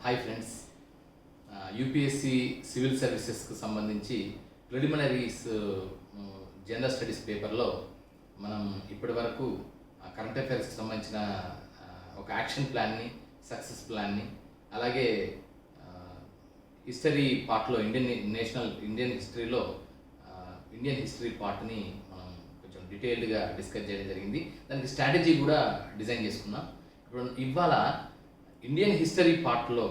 Hi friends, UPSC civil సర్వీసెస్కి సంబంధించి preliminaries general studies పేపర్లో మనం ఇప్పటి వరకు కరెంట్ అఫైర్స్కి సంబంధించిన ఒక యాక్షన్ ప్లాన్ని, సక్సెస్ ప్లాన్ని, అలాగే హిస్టరీ పార్ట్లో ఇండియన్ హిస్టరీలో ఇండియన్ హిస్టరీ పార్ట్ని మనం కొంచెం డీటెయిల్డ్గా డిస్కస్ చేయడం జరిగింది. దానికి స్ట్రాటజీ కూడా డిజైన్ చేసుకున్నాం. ఇప్పుడు ఇవాళ ఇండియన్ హిస్టరీ పార్ట్లో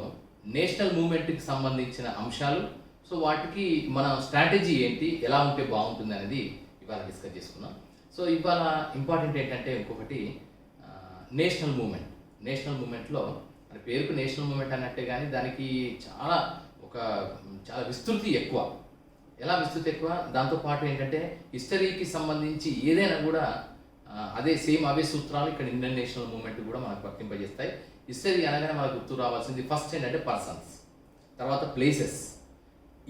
నేషనల్ మూవ్మెంట్కి సంబంధించిన అంశాలు, సో వాటికి మన స్ట్రాటజీ ఏంటి, ఎలా ఉంటే బాగుంటుంది అనేది ఇవాళ డిస్కస్ చేసుకున్నాం. సో ఇవాళ ఇంపార్టెంట్ ఏంటంటే ఇంకొకటి నేషనల్ మూవ్మెంట్లో మన పేరుకు నేషనల్ మూవ్మెంట్ అన్నట్టే, కానీ దానికి చాలా విస్తృతి ఎక్కువ. ఎలా విస్తృతి ఎక్కువ, దాంతోపాటు ఏంటంటే హిస్టరీకి సంబంధించి ఏదైనా కూడా అవే సూత్రాలు ఇక్కడ ఇండియన్ నేషనల్ మూవ్మెంట్ కూడా మనకు వర్తింపజేస్తాయి. హిస్టరీ అనగానే మనకు గుర్తు రావాల్సింది ఫస్ట్ ఏంటంటే పర్సన్స్, తర్వాత places,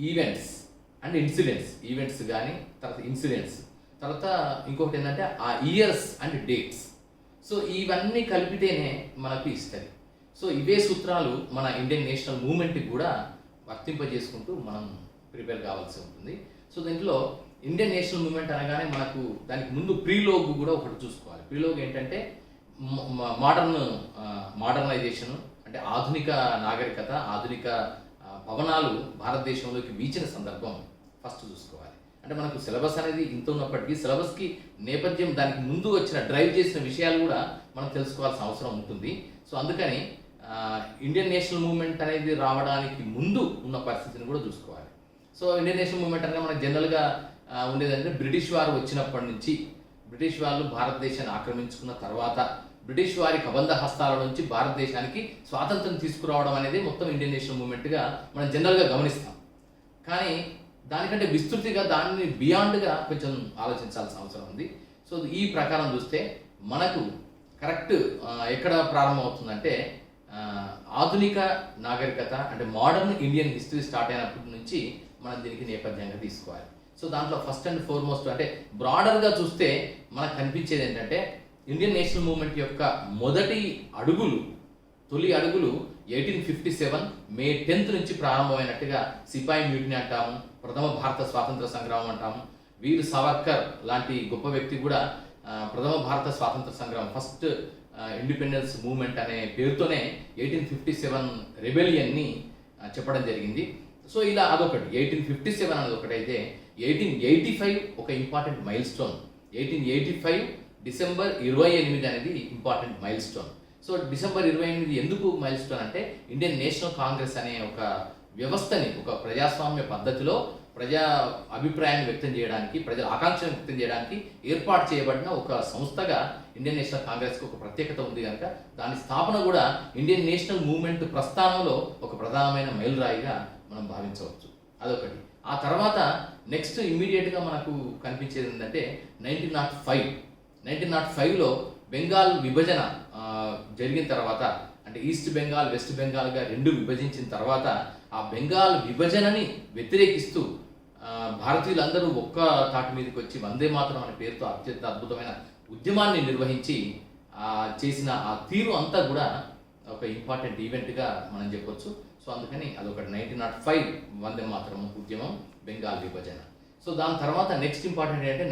events and incidents. Events కానీ తర్వాత ఇన్సిడెంట్స్, తర్వాత ఇంకొకటి ఏంటంటే ఆ ఇయర్స్ అండ్ డేట్స్. సో ఇవన్నీ కలిపితేనే మనకు హిస్టరీ. సో ఇవే సూత్రాలు మన ఇండియన్ నేషనల్ మూవ్మెంట్కి కూడా వర్తింపజేసుకుంటూ మనం ప్రిపేర్ కావాల్సి ఉంటుంది. సో దీంట్లో ఇండియన్ నేషనల్ మూవ్మెంట్ అనగానే మనకు దానికి ముందు ప్రీలోగ్ కూడా ఒకటి చూసుకోవాలి. ప్రీలోగ్ ఏంటంటే మోడర్నైజేషన్, అంటే ఆధునిక నాగరికత, ఆధునిక పవనాలు భారతదేశంలోకి వీచిన సందర్భం ఫస్ట్ చూసుకోవాలి. అంటే మనకు సిలబస్ అనేది ఇంత ఉన్నప్పటికీ సిలబస్కి నేపథ్యం, దానికి ముందు వచ్చిన డ్రైవ్ చేసిన విషయాలు కూడా మనం తెలుసుకోవాల్సిన అవసరం ఉంటుంది. సో అందుకని ఇండియన్ నేషనల్ మూవ్మెంట్ అనేది రావడానికి ముందు ఉన్న పరిస్థితిని కూడా చూసుకోవాలి. సో ఇండియన్ నేషనల్ మూవ్మెంట్ అనేది మనకు జనరల్గా ఉండేదంటే బ్రిటిష్ వారు వచ్చినప్పటి నుంచి, బ్రిటిష్ వాళ్ళు భారతదేశాన్ని ఆక్రమించుకున్న తర్వాత బ్రిటిష్ వారి కబంధ హస్తాల నుంచి భారతదేశానికి స్వాతంత్రం తీసుకురావడం అనేది మొత్తం ఇండియన్ నేషనల్ మూవ్మెంట్గా మనం జనరల్గా గమనిస్తాం. కానీ దానికంటే విస్తృతిగా, దాన్ని బియాండ్గా కొంచెం ఆలోచించాల్సిన అవసరం ఉంది. సో ఈ ప్రకారం చూస్తే మనకు కరెక్ట్ ఎక్కడ ప్రారంభం అవుతుందంటే ఆధునిక నాగరికత, అంటే మోడర్న్ ఇండియన్ హిస్టరీ స్టార్ట్ అయినప్పటి నుంచి మనం దీనికి నేపథ్యంగా తీసుకోవాలి. సో దాంట్లో ఫస్ట్ అండ్ ఫార్మోస్ట్, అంటే బ్రాడర్గా చూస్తే మనకు కనిపించేది ఏంటంటే ఇండియన్ నేషనల్ మూవ్మెంట్ యొక్క తొలి అడుగులు 1857 మే 10th నుంచి ప్రారంభమైనట్టుగా సిపాయి మ్యూటినీ అంటాము, ప్రథమ భారత స్వాతంత్ర సంగ్రామం అంటాము. వీర్ సావర్కర్ లాంటి గొప్ప వ్యక్తి కూడా ప్రథమ భారత స్వాతంత్ర సంగ్రామం, ఫస్ట్ ఇండిపెండెన్స్ మూవ్మెంట్ అనే పేరుతోనే 1857 రెబెలియన్ని చెప్పడం జరిగింది. సో ఇలా అదొకటి 1857 అనేది ఒకటైతే 1885 ఒక ఇంపార్టెంట్ మైల్ స్టోన్. 1885 డిసెంబర్ 28 అనేది important mile stone. So December 28 ఎందుకు మైల్ స్టోన్ అంటే ఇండియన్ నేషనల్ కాంగ్రెస్ అనే ఒక వ్యవస్థని, ఒక ప్రజాస్వామ్య పద్ధతిలో ప్రజా అభిప్రాయాన్ని వ్యక్తం చేయడానికి, ప్రజల ఆకాంక్షను వ్యక్తం చేయడానికి ఏర్పాటు చేయబడిన ఒక సంస్థగా ఇండియన్ నేషనల్ కాంగ్రెస్కి ఒక ప్రత్యేకత ఉంది కనుక దాని స్థాపన కూడా ఇండియన్ నేషనల్ మూవ్మెంట్ ప్రస్థానంలో ఒక ప్రధానమైన మైలురాయిగా మనం భావించవచ్చు. అదొకటి. ఆ తర్వాత నెక్స్ట్ ఇమ్మీడియట్గా మనకు కనిపించేది ఏంటంటే 1905లో బెంగాల్ విభజన జరిగిన తర్వాత, అంటే ఈస్ట్ బెంగాల్, వెస్ట్ బెంగాల్గా రెండు విభజించిన తర్వాత ఆ బెంగాల్ విభజనని వ్యతిరేకిస్తూ భారతీయులందరూ ఒక్క తాటి మీదకి వచ్చి వందే మాతరం అనే పేరుతో అత్యంత అద్భుతమైన ఉద్యమాన్ని నిర్వహించి చేసిన ఆ తీరు అంతా కూడా ఒక ఇంపార్టెంట్ ఈవెంట్గా మనం చెప్పొచ్చు. సో అందుకని అదొకటి 1905 వందే మాతరం ఉద్యమం, బెంగాల్ విభజన. సో దాని తర్వాత నెక్స్ట్ ఇంపార్టెంట్ ఏంటంటే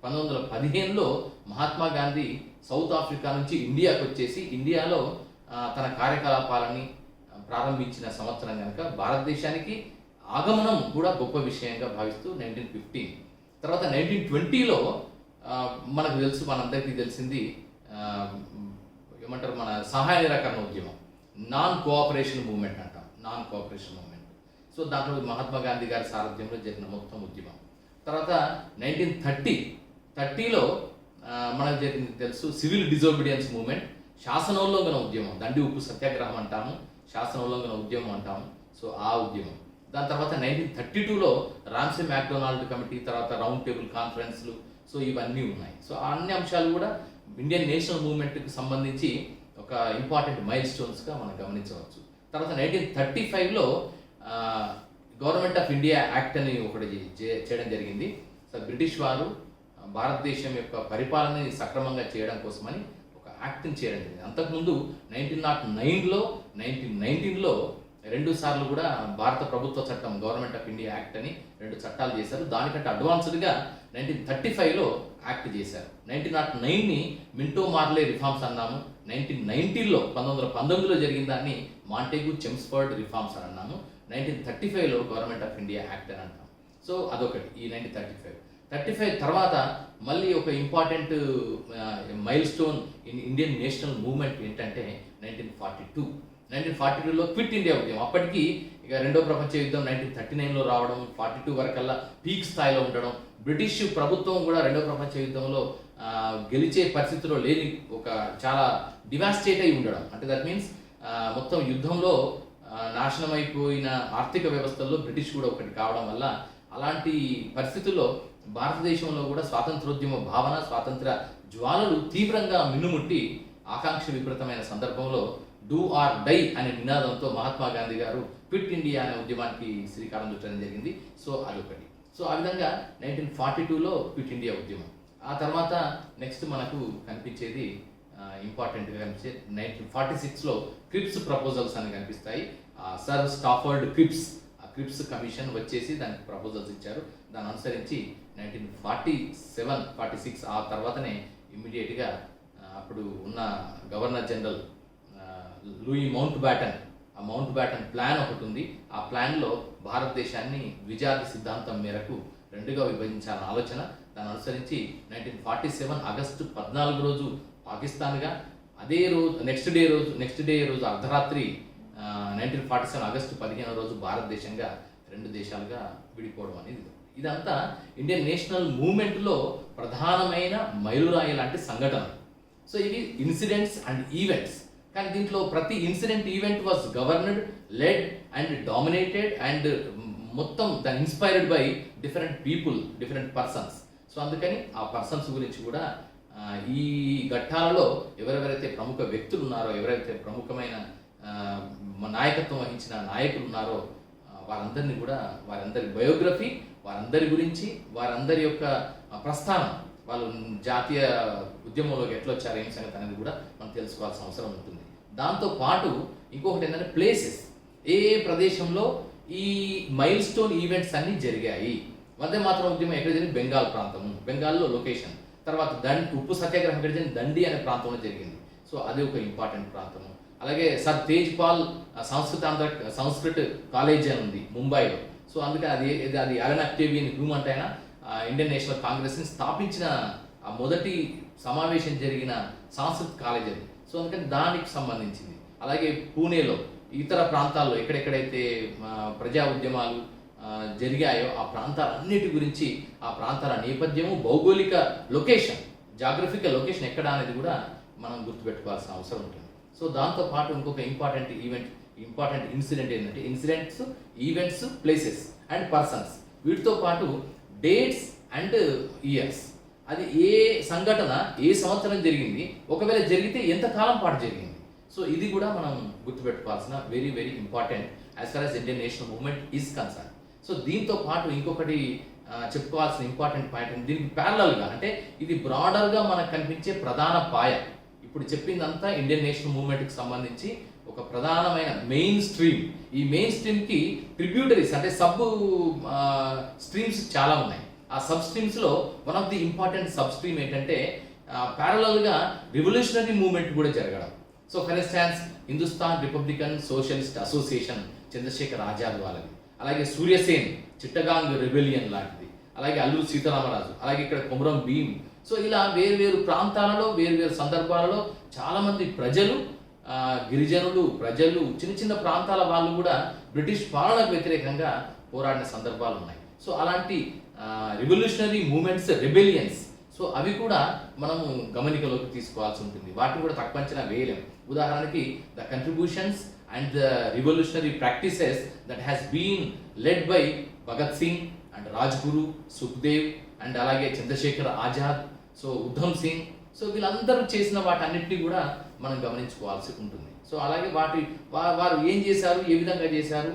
1915లో మహాత్మా గాంధీ సౌత్ ఆఫ్రికా నుంచి ఇండియాకు వచ్చేసి ఇండియాలో తన కార్యకలాపాలని ప్రారంభించిన సంవత్సరం కనుక భారతదేశానికి ఆగమనం కూడా గొప్ప విషయంగా భావిస్తూ 1915. తర్వాత 1920లో మనకు తెలుసు, మనందరికీ తెలిసింది ఏమంటారు, మన సహాయ నిరాకరణ ఉద్యమం, నాన్ కోఆపరేషన్ మూవ్మెంట్ అంటాం. సో దాంట్లో మహాత్మా గాంధీ గారి సారథ్యంలో జరిగిన మొత్తం ఉద్యమం. తర్వాత 1930లో మనకు జరిగింది తెలుసు, సివిల్ డిజోబీడియన్స్ మూవ్మెంట్, శాసనోల్లంఘన ఉద్యమం, దండి ఉప్పు సత్యాగ్రహం అంటాము, శాసనోల్లంఘన ఉద్యమం అంటాము. సో ఆ ఉద్యమం. దాని తర్వాత 1932లో రామ్సే మ్యాక్డొనాల్డ్ కమిటీ, తర్వాత రౌండ్ టేబుల్ కాన్ఫరెన్స్లు, సో ఇవన్నీ ఉన్నాయి. సో ఆ అన్ని అంశాలు కూడా ఇండియన్ నేషనల్ మూవ్మెంట్కి సంబంధించి ఒక ఇంపార్టెంట్ మైల్ స్టోన్స్గా మనం గమనించవచ్చు. తర్వాత 1935లో గవర్నమెంట్ ఆఫ్ ఇండియా యాక్ట్ అని ఒకటి చేయడం జరిగింది. సో బ్రిటిష్ వారు భారతదేశం యొక్క పరిపాలనని సక్రమంగా చేయడం కోసమని ఒక యాక్ట్ని చేయడం జరిగింది. అంతకుముందు 1909లో 1919లో 2 సార్లు కూడా భారత ప్రభుత్వ చట్టం గవర్నమెంట్ ఆఫ్ ఇండియా యాక్ట్ అని 2 చట్టాలు చేశారు. దానికంటే అడ్వాన్స్డ్గా 1935లో యాక్ట్ చేశారు. 1909ని మింటో మార్లే రిఫార్మ్స్ అన్నాము. 1919లో 1919లో జరిగిన దాన్ని మాంటేగు చెమ్స్ఫర్డ్ రిఫార్మ్స్ అని అన్నాము. 1935లో గవర్నమెంట్ ఆఫ్ ఇండియా యాక్ట్ అని అంటాం. సో అదొకటి ఈ 1935 తర్వాత మళ్ళీ ఒక important mile stone in Indian national movement ఏంటంటే 1942లో క్విట్ ఇండియా ఉద్యమం. అప్పటికి ఇక రెండో ప్రపంచ యుద్ధం 1939లో రావడం, 42 వరకల్లా పీక్ స్థాయిలో ఉండడం, బ్రిటిష్ ప్రభుత్వం కూడా రెండో ప్రపంచ యుద్ధంలో గెలిచే పరిస్థితిలో లేని ఒక చాలా డివాస్టేట్ అయి ఉండడం. అంటే దట్ మీన్స్ మొత్తం యుద్ధంలో నాశనం అయిపోయిన ఆర్థిక వ్యవస్థల్లో బ్రిటిష్ కూడా ఒకటి కావడం వల్ల అలాంటి పరిస్థితుల్లో భారతదేశంలో కూడా స్వాతంత్రోద్యమ భావన, స్వాతంత్ర జ్వాలలు తీవ్రంగా మిన్నుముట్టి ఆకాంక్ష విపరీతమైన సందర్భంలో డూ ఆర్ డై అనే నినాదంతో మహాత్మా గాంధీ గారు క్విట్ ఇండియా అనే ఉద్యమానికి శ్రీకారం చుట్టడం జరిగింది. సో అదొకటి. సో ఆ విధంగా 1942లో క్విట్ ఇండియా ఉద్యమం. ఆ తర్వాత నెక్స్ట్ మనకు కనిపించేది ఇంపార్టెంట్గా కనిపించే 1946లో క్రిప్స్ ప్రపోజల్స్ అని కనిపిస్తాయి. సర్ స్టాఫర్డ్ క్రిప్స్, ఆ క్రిప్స్ కమిషన్ వచ్చేసి దానికి ప్రపోజల్స్ ఇచ్చారు. దాన్ని అనుసరించి 1947-46 ఆ తర్వాతనే ఇమ్మీడియట్గా అప్పుడు ఉన్న governor general Louis Mountbatten, ఆ మౌంట్ బ్యాటన్ ప్లాన్ ఒకటి ఉంది. ఆ ప్లాన్లో భారతదేశాన్ని ద్విజాతి సిద్ధాంతం మేరకు 2గా విభజించాలన్న ఆలోచన. దాన్ని అనుసరించి 1947 ఆగస్టు 14 రోజు పాకిస్తాన్గా, అదే రోజు నెక్స్ట్ డే రోజు అర్ధరాత్రి 1947 ఆగస్టు 15 రోజు భారతదేశంగా 2 దేశాలుగా విడిపోవడం అనేది. ఇదంతా ఇండియన్ నేషనల్ మూవ్మెంట్లో ప్రధానమైన మైలురాయి లాంటి సంఘటన. సో ఇవి ఇన్సిడెంట్స్ అండ్ ఈవెంట్స్. కానీ దీంట్లో ప్రతి incident event was governed, led and dominated and మొత్తం దాన్ని inspired by different people, different persons. So అందుకని ఆ పర్సన్స్ గురించి కూడా ఈ ఘట్టాలలో ఎవరెవరైతే ప్రముఖ వ్యక్తులు ఉన్నారో, ఎవరైతే ప్రముఖమైన నాయకత్వం వహించిన నాయకులు ఉన్నారో వారందరినీ కూడా, వారందరి బయోగ్రఫీ, వారందరి గురించి, వారందరి యొక్క ప్రస్థానం, వాళ్ళు జాతీయ ఉద్యమంలోకి ఎట్లా వచ్చారు, ఏం సంగతి అనేది కూడా మనం తెలుసుకోవాల్సిన అవసరం ఉంటుంది. దాంతో పాటు ఇంకొకటి ఏంటంటే ప్లేసెస్, ఏ ప్రదేశంలో ఈ మైల్ స్టోన్ ఈవెంట్స్ అన్నీ జరిగాయి. వందే మాతరం ఉద్యమం ఎక్కడ జరిగింది? బెంగాల్ ప్రాంతము, బెంగాల్లో లొకేషన్. తర్వాత ఉప్పు సత్యాగ్రహం ఎక్కడ జరిగింది? దండి అనే ప్రాంతంలో జరిగింది. సో అది ఒక ఇంపార్టెంట్ ప్రాంతము. అలాగే సర్ తేజ్పాల్ సంస్కృత్ కాలేజ్ అని ఉంది ముంబైలో. సో అందుకని అది అలన్ అక్టేవియన్ హ్యూమంట్ అయినా ఇండియన్ నేషనల్ కాంగ్రెస్ని స్థాపించిన ఆ మొదటి సమావేశం జరిగిన సంస్కృత్ కాలేజ్ అది. సో అందుకని దానికి సంబంధించింది. అలాగే పూణేలో ఇతర ప్రాంతాల్లో ఎక్కడెక్కడైతే ప్రజా ఉద్యమాలు జరిగాయో ఆ ప్రాంతాలన్నిటి గురించి, ఆ ప్రాంతాల నేపథ్యము, భౌగోళిక లొకేషన్, జాగ్రఫికల్ లొకేషన్ ఎక్కడ అనేది కూడా మనం గుర్తుపెట్టుకోవాల్సిన అవసరం ఉంటుంది. సో దాంతోపాటు ఇంకొక ఇంపార్టెంట్ ఇన్సిడెంట్ ఏంటంటే incidents, events, places and persons. వీటితో పాటు డేట్స్ అండ్ ఇయర్స్. అది ఏ సంఘటన ఏ సంవత్సరం జరిగింది, ఒకవేళ జరిగితే ఎంత కాలం పాటు జరిగింది. సో ఇది కూడా మనం గుర్తుపెట్టుకోవాల్సిన very very important as far as Indian national movement is concern. So దీంతో పాటు ఇంకొకటి చెప్పుకోవాల్సిన ఇంపార్టెంట్ పాయింట్, దీనికి ప్యారలల్గా అంటే ఇది బ్రాడర్గా మనకు కనిపించే ప్రధాన పాయ. ఇప్పుడు చెప్పిందంతా ఇండియన్ నేషనల్ మూవ్మెంట్కి సంబంధించి ఒక ప్రధానమైన మెయిన్ స్ట్రీమ్. ఈ మెయిన్ స్ట్రీమ్కి ట్రిబ్యూటరీస్ అంటే సబ్ స్ట్రీమ్స్ చాలా ఉన్నాయి. ఆ సబ్ స్ట్రీమ్స్లో one of the important sub stream ఏంటంటే ప్యారలల్గా రివల్యూషనరీ మూవ్మెంట్ కూడా జరగడం. So for instance Hindustan Republican Socialist Association Chandrashekhar Azad వాళ్ళది, అలాగే సూర్యసేన్ చిట్టగాంగ్ రెబెలియన్ లాంటిది, అలాగే అల్లూరి సీతారామరాజు, అలాగే ఇక్కడ కొమరం భీమ్. సో ఇలా వేరు ప్రాంతాలలో వేరు సందర్భాలలో చాలామంది ప్రజలు, గిరిజనులు, ప్రజలు, చిన్న ప్రాంతాల వాళ్ళు కూడా బ్రిటిష్ పాలనకు వ్యతిరేకంగా పోరాడిన సందర్భాలు ఉన్నాయి. సో అలాంటి రివల్యూషనరీ మూమెంట్స్, రెబెలియన్స్, సో అవి కూడా మనము గమనికలోకి తీసుకోవాల్సి ఉంటుంది. వాటిని కూడా తక్కువ అంచనా వేయలేము. ఉదాహరణకి the contributions and the revolutionary practices that has been led by Bhagat Singh and Rajguru, Sukhdev and అలాగే చంద్రశేఖర్ ఆజాద్, సో ఉధమ్ సింగ్. సో వీళ్ళందరూ చేసిన వాటన్నిటిని కూడా మనం గమనించుకోవాల్సి ఉంటుంది. సో అలాగే వారు ఏం చేశారు, ఏ విధంగా చేశారు,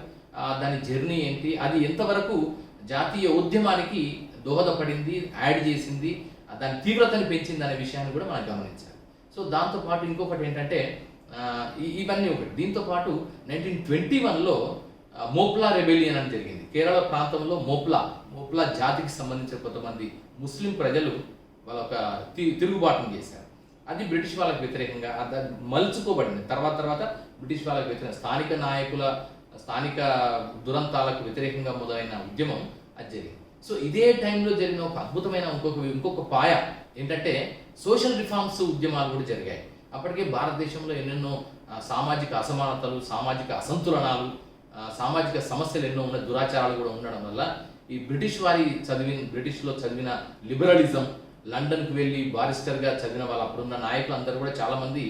దాని జర్నీ ఏంటి, అది ఎంతవరకు జాతీయ ఉద్యమానికి దోహదపడింది, యాడ్ చేసింది, దాని తీవ్రతని పెంచింది అనే విషయాన్ని కూడా మనం గమనించాలి. సో దాంతోపాటు ఇంకొకటి ఏంటంటే ఇవన్నీ ఒకటి. దీంతోపాటు 1921లో మోప్లా రెబెలియన్ అని జరిగింది. కేరళ ప్రాంతంలో మోప్లా జాతికి సంబంధించిన కొంతమంది ముస్లిం ప్రజలు వాళ్ళ ఒక తిరుగుబాటును చేశారు. అది బ్రిటిష్ వాళ్ళకి వ్యతిరేకంగా అది మలుచుకోబడింది. తర్వాత బ్రిటిష్ వాళ్ళకి వ్యతిరేకంగా స్థానిక దురంతాలకు వ్యతిరేకంగా మొదలైన ఉద్యమం అది జరిగింది. సో ఇదే టైంలో జరిగిన ఒక అద్భుతమైన ఇంకొక పాయ ఏంటంటే సోషల్ రిఫార్మ్స్ ఉద్యమాలు కూడా జరిగాయి. అప్పటికే భారతదేశంలో ఎన్నెన్నో సామాజిక అసమానతలు, సామాజిక అసంతులనాలు, సామాజిక సమస్యలు ఎన్నో ఉన్న, దురాచారాలు కూడా ఉండడం వల్ల ఈ బ్రిటిష్లో చదివిన లిబరలిజం, లండన్కి వెళ్ళి బారిస్టర్గా చదివిన వాళ్ళు, అప్పుడున్న నాయకులు అందరూ కూడా చాలామంది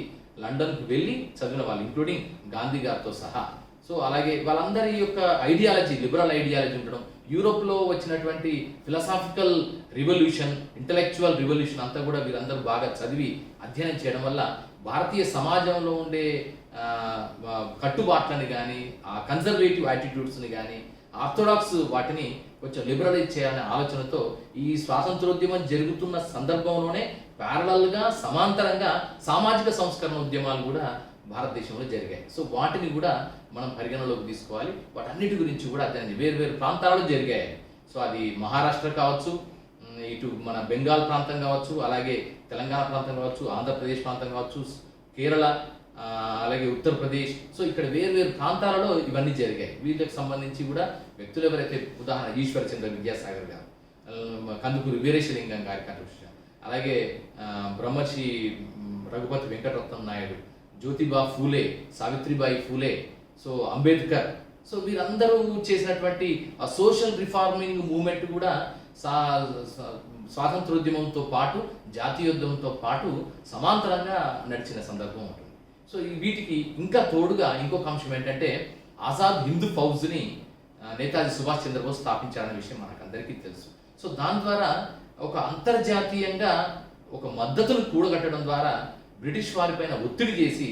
లండన్కి వెళ్ళి చదివిన వాళ్ళు, ఇంక్లూడింగ్ గాంధీ గారితో సహా. సో అలాగే వాళ్ళందరి యొక్క ఐడియాలజీ, లిబరల్ ఐడియాలజీ ఉండడం, యూరోప్లో వచ్చినటువంటి ఫిలసాఫికల్ రివల్యూషన్, ఇంటలెక్చువల్ రివల్యూషన్ అంతా కూడా వీరందరూ బాగా చదివి అధ్యయనం చేయడం వల్ల భారతీయ సమాజంలో ఉండే కట్టుబాట్లని కానీ, ఆ కన్జర్వేటివ్ యాటిట్యూడ్స్ని కానీ, ఆర్థోడాక్స్ వాటిని కొంచెం లిబరలైజ్ చేయాలనే ఆలోచనతో ఈ స్వాతంత్రోద్యమం జరుగుతున్న సందర్భంలోనే ప్యారలల్గా, సమాంతరంగా సామాజిక సంస్కరణ ఉద్యమాలు కూడా భారతదేశంలో జరిగాయి. సో వాటిని కూడా మనం పరిగణలోకి తీసుకోవాలి. వాటన్నిటి గురించి కూడా అధ్యయనం వేరు ప్రాంతాలలో జరిగాయి. సో అది మహారాష్ట్ర కావచ్చు, ఇటు మన బెంగాల్ ప్రాంతం కావచ్చు, అలాగే తెలంగాణ ప్రాంతం కావచ్చు, ఆంధ్రప్రదేశ్ ప్రాంతం కావచ్చు, కేరళ, అలాగే ఉత్తరప్రదేశ్. సో ఇక్కడ వేరు ప్రాంతాలలో ఇవన్నీ జరిగాయి. వీటికి సంబంధించి కూడా వ్యక్తులు ఎవరైతే, ఉదాహరణ ఈశ్వరచంద్ర విద్యాసాగర్ గారు, కందుకూరి వీరేశలింగం గారి కంట్రిబ్యూషన్, అలాగే బ్రహ్మర్షి రఘుపతి వెంకటరత్నం నాయుడు, జ్యోతిబా ఫూలే, సావిత్రిబాయి ఫూలే, సో అంబేద్కర్. సో వీరందరూ చేసినటువంటి ఆ సోషల్ రిఫార్మింగ్ మూవ్మెంట్ కూడా స్వాతంత్రోద్యమంతో పాటు, జాతీయోద్యమంతో పాటు సమాంతరంగా నడిచిన సందర్భం ఉంటుంది. సో వీటికి ఇంకా తోడుగా ఇంకొక అంశం ఏంటంటే ఆజాద్ హిందూ ఫౌజ్ని నేతాజీ సుభాష్ చంద్రబోస్ స్థాపించారనే విషయం మనకందరికీ తెలుసు. సో దాని ద్వారా ఒక అంతర్జాతీయంగా ఒక మద్దతును కూడగట్టడం ద్వారా బ్రిటిష్ వారిపైన ఒత్తిడి చేసి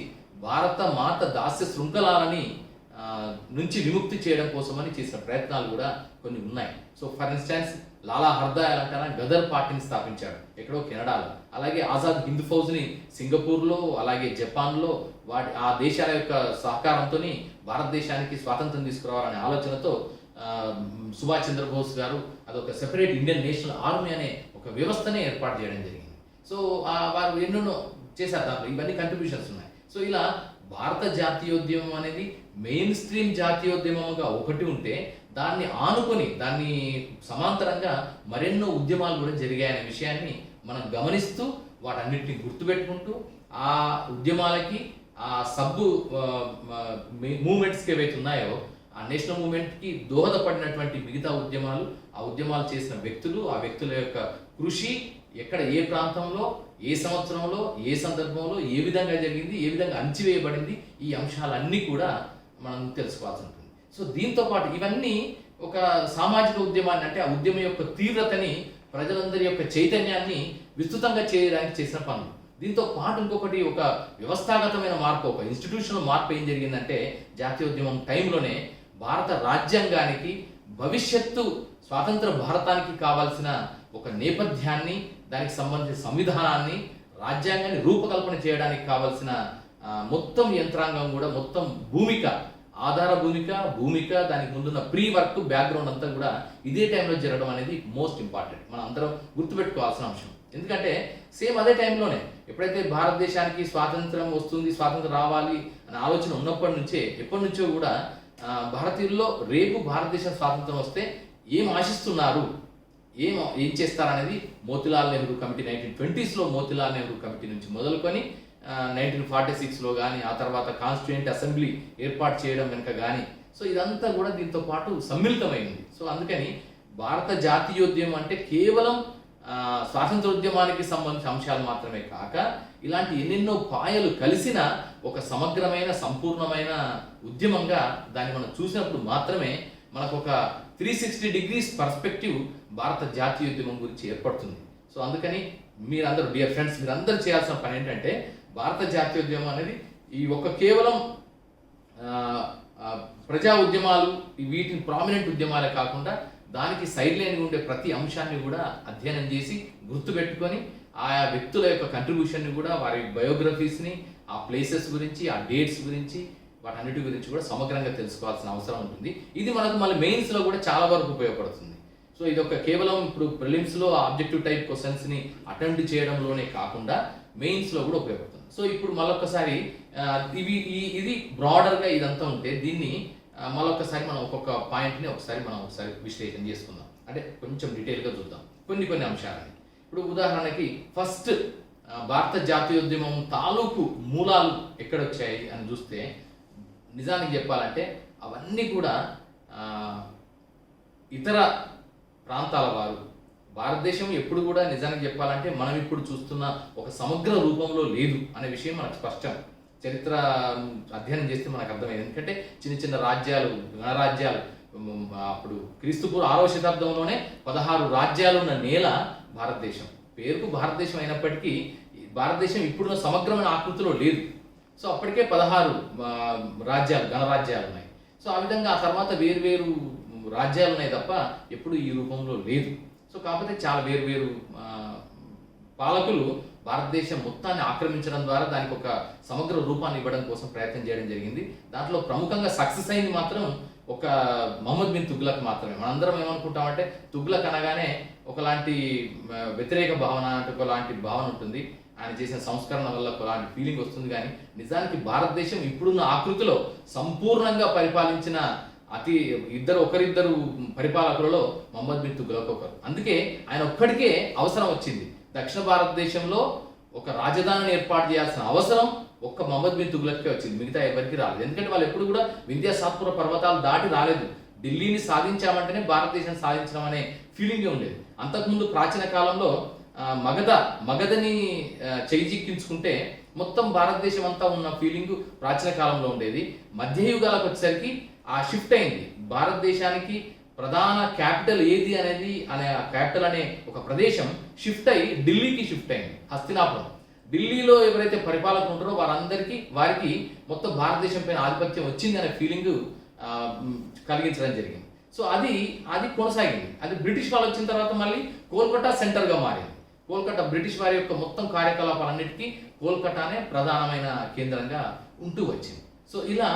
భారత మాత దాస్య శృంఖలాలని నుంచి విముక్తి చేయడం కోసమని చేసిన ప్రయత్నాలు కూడా కొన్ని ఉన్నాయి. సో ఫర్ ఇన్స్టాన్స్ లాలా హర్దయాల్ అంటారా గదర్ పార్టీని స్థాపించాడు ఎక్కడో కెనడాలో. అలాగే ఆజాద్ హింద్ ఫౌజ్ని సింగపూర్లో, అలాగే జపాన్లో ఆ దేశాల యొక్క సహకారంతో భారతదేశానికి స్వాతంత్రం తీసుకురావాలనే ఆలోచనతో సుభాష్ చంద్రబోస్ గారు అదొక సెపరేట్ ఇండియన్ నేషనల్ ఆర్మీ అనే ఒక వ్యవస్థనే ఏర్పాటు చేయడం జరిగింది. సో వారు ఎన్నెన్నో చేశారు, దాంట్లో ఇవన్నీ కంట్రిబ్యూషన్స్ ఉన్నాయి. సో ఇలా భారత జాతీయోద్యమం అనేది మెయిన్ స్ట్రీమ్ జాతీయోద్యమంగా ఒకటి ఉంటే, దాన్ని ఆనుకొని, దాన్ని సమాంతరంగా మరెన్నో ఉద్యమాలు కూడా జరిగాయనే విషయాన్ని మనం గమనిస్తూ, వాటన్నిటిని గుర్తుపెట్టుకుంటూ, ఆ ఉద్యమాలకి, ఆ సబ్బు మూమెంట్స్కి ఏవైతే ఉన్నాయో, ఆ నేషనల్ మూమెంట్కి దోహదపడినటువంటి మిగతా ఉద్యమాలు, ఆ ఉద్యమాలు చేసిన వ్యక్తులు, ఆ వ్యక్తుల యొక్క కృషి ఎక్కడ, ఏ ప్రాంతంలో, ఏ సంవత్సరంలో, ఏ సందర్భంలో, ఏ విధంగా జరిగింది, ఏ విధంగా అణచివేయబడింది, ఈ అంశాలన్నీ కూడా మనం తెలుసుకోవాల్సి ఉంటుంది. సో దీంతో పాటు ఇవన్నీ ఒక సామాజిక ఉద్యమాన్ని, అంటే ఆ ఉద్యమం యొక్క తీవ్రతని, ప్రజలందరి యొక్క చైతన్యాన్ని విస్తృతంగా చేయడానికి చేసిన పనులు. దీంతో పాటు ఇంకొకటి, ఒక వ్యవస్థాగతమైన మార్పు, ఒక ఇన్స్టిట్యూషనల్ మార్పు ఏం జరిగిందంటే, జాతీయోద్యమం టైంలోనే భారత రాజ్యాంగానికి, భవిష్యత్తు స్వాతంత్ర భారతానికి కావాల్సిన ఒక నేపథ్యాన్ని, దానికి సంబంధించిన సంవిధానాన్ని, రాజ్యాంగాన్ని రూపకల్పన చేయడానికి కావాల్సిన మొత్తం యంత్రాంగం కూడా, మొత్తం ఆధార భూమిక, దానికి ముందున్న ప్రీ వర్క్, బ్యాక్గ్రౌండ్ అంతా కూడా ఇదే టైంలో జరగడం అనేది మోస్ట్ ఇంపార్టెంట్, మనం అందరం గుర్తుపెట్టుకోవాల్సిన అంశం. ఎందుకంటే సేమ్ అదే టైంలోనే ఎప్పుడైతే భారతదేశానికి స్వాతంత్రం వస్తుంది, స్వాతంత్రం రావాలి అనే ఆలోచన ఉన్నప్పటి నుంచే, ఎప్పటి నుంచో కూడా భారతీయుల్లో రేపు భారతదేశం స్వాతంత్రం వస్తే ఏం ఆశిస్తున్నారు, ఏం చేస్తారనేది మోతీలాల్ నెహ్రూ కమిటీ 1920sలో మోతీలాల్ నెహ్రూ కమిటీ నుంచి మొదలుకొని 1946లో కానీ, ఆ తర్వాత కాన్స్టిట్యూయెంట్ అసెంబ్లీ ఏర్పాటు చేయడం వెనుక కానీ, సో ఇదంతా కూడా దీంతో పాటు సమ్మిళితమైంది. సో అందుకని భారత జాతీయోద్యమం అంటే కేవలం స్వాతంత్రోద్యమానికి సంబంధించిన అంశాలు మాత్రమే కాక, ఇలాంటి ఎన్నెన్నో పాయలు కలిసిన ఒక సమగ్రమైన, సంపూర్ణమైన ఉద్యమంగా దాన్ని మనం చూసినప్పుడు మాత్రమే మనకు ఒక 360 degrees పర్స్పెక్టివ్ భారత జాతీయోద్యమం గురించి ఏర్పడుతుంది. సో అందుకని మీరందరూ, డియర్ ఫ్రెండ్స్, మీరందరూ చేయాల్సిన పని ఏంటంటే, భారత జాతీయోద్యమం అనేది ఈ ఒక కేవలం ప్రజా ఉద్యమాలు, వీటిని ప్రామినెంట్ ఉద్యమాలే కాకుండా, దానికి సైడ్ లైన్గా ఉండే ప్రతి అంశాన్ని కూడా అధ్యయనం చేసి, గుర్తుపెట్టుకొని, ఆయా వ్యక్తుల యొక్క కంట్రిబ్యూషన్ని కూడా, వారి బయోగ్రఫీస్ని, ఆ ప్లేసెస్ గురించి, ఆ డేట్స్ గురించి, వాటన్నిటి గురించి కూడా సమగ్రంగా తెలుసుకోవాల్సిన అవసరం ఉంటుంది. ఇది మనకు మళ్ళీ మెయిన్స్లో కూడా చాలా వరకు ఉపయోగపడుతుంది. సో ఇది ఒక కేవలం ఇప్పుడు ప్రిలిమ్స్లో ఆబ్జెక్టివ్ టైప్ క్వశ్చన్స్ని అటెంప్ట్ చేయడంలోనే కాకుండా మెయిన్స్లో కూడా ఉపయోగపడుతుంది. సో ఇప్పుడు మళ్ళొక్కసారి ఇది బ్రాడర్గా ఇదంతా ఉంటే, దీన్ని మళ్ళొక్కసారి మనం ఒక్కొక్క పాయింట్ని ఒకసారి విశ్లేషణ చేసుకుందాం. అంటే కొంచెం డీటెయిల్గా చూద్దాం కొన్ని అంశాలని. ఇప్పుడు ఉదాహరణకి ఫస్ట్ భారత జాతీయోద్యమం తాలూకు మూలాలు ఎక్కడొచ్చాయి అని చూస్తే, నిజానికి చెప్పాలంటే అవన్నీ కూడా ఇతర ప్రాంతాల వారు, భారతదేశం ఎప్పుడు కూడా నిజానికి చెప్పాలంటే మనం ఇప్పుడు చూస్తున్న ఒక సమగ్ర రూపంలో లేదు అనే విషయం మనకు స్పష్టం. చరిత్ర అధ్యయనం చేస్తే మనకు అర్థమైంది. ఎందుకంటే చిన్న రాజ్యాలు, గణరాజ్యాలు, అప్పుడు క్రీస్తుపూర్వ 6వ శతాబ్దంలోనే 16 రాజ్యాలు ఉన్న నేల భారతదేశం. పేరుకు భారతదేశం అయినప్పటికీ భారతదేశం ఇప్పుడున్న సమగ్రమైన ఆకృతిలో లేదు. సో అప్పటికే 16 రాజ్యాలు, గణరాజ్యాలు ఉన్నాయి. సో ఆ విధంగా ఆ తర్వాత వేరు రాజ్యాలు ఉన్నాయి తప్ప ఎప్పుడు ఈ రూపంలో లేదు. సో కాకపోతే చాలా వేరు పాలకులు భారతదేశం మొత్తాన్ని ఆక్రమించడం ద్వారా దానికి ఒక సమగ్ర రూపాన్ని ఇవ్వడం కోసం ప్రయత్నం చేయడం జరిగింది. దాంట్లో ప్రముఖంగా సక్సెస్ అయింది మాత్రం ఒక మహమ్మద్ బిన్ తుగ్లక్ మాత్రమే. మనందరం ఏమనుకుంటామంటే తుగ్లక్ అనగానే ఒకలాంటి వ్యతిరేక భావన, అంటే ఒకలాంటి భావన ఉంటుంది. ఆయన చేసిన సంస్కరణ వల్ల ఒకలాంటి ఫీలింగ్ వస్తుంది. కానీ నిజానికి భారతదేశం ఇప్పుడున్న ఆకృతిలో సంపూర్ణంగా పరిపాలించిన ఒకరిద్దరు పరిపాలకులలో మహమ్మద్ బిన్ తుగ్లక్ ఒకరు. అందుకే ఆయన ఒక్కడికే అవసరం వచ్చింది. దక్షిణ భారతదేశంలో ఒక రాజధానిని ఏర్పాటు చేయాల్సిన అవసరం ఒక్క మహమ్మద్ బిన్ తుగ్లక్కే వచ్చింది, మిగతా ఎవరికి రాలేదు. ఎందుకంటే వాళ్ళు ఎప్పుడు కూడా వింధ్య సాత్పుర పర్వతాలు దాటి రాలేదు. ఢిల్లీని సాధించామంటేనే భారతదేశం సాధించడం అనే ఫీలింగే ఉండేది. అంతకుముందు ప్రాచీన కాలంలో మగధని చేజిక్కించుకుంటే మొత్తం భారతదేశం అంతా ఉన్న ఫీలింగ్ ప్రాచీన కాలంలో ఉండేది. మధ్యయుగాలకు వచ్చేసరికి ఆ షిఫ్ట్ అయింది. భారతదేశానికి ప్రధాన క్యాపిటల్ ఏది ఆ క్యాపిటల్ అనే ఒక ప్రదేశం షిఫ్ట్ అయ్యి ఢిల్లీకి షిఫ్ట్ అయింది, హస్తినాపురం. ఢిల్లీలో ఎవరైతే పరిపాలకులు ఉంటారో వారికి మొత్తం భారతదేశం పైన ఆధిపత్యం వచ్చింది అనే ఫీలింగ్ కలిగించడం జరిగింది. సో అది కొనసాగింది. అది బ్రిటిష్ వాళ్ళు వచ్చిన తర్వాత మళ్ళీ కోల్కతా సెంటర్గా మారింది. కోల్కతా బ్రిటిష్ వారి యొక్క మొత్తం కార్యకలాపాలన్నిటికీ కోల్కతానే ప్రధానమైన కేంద్రంగా ఉంటూ వచ్చింది. సో ఇలా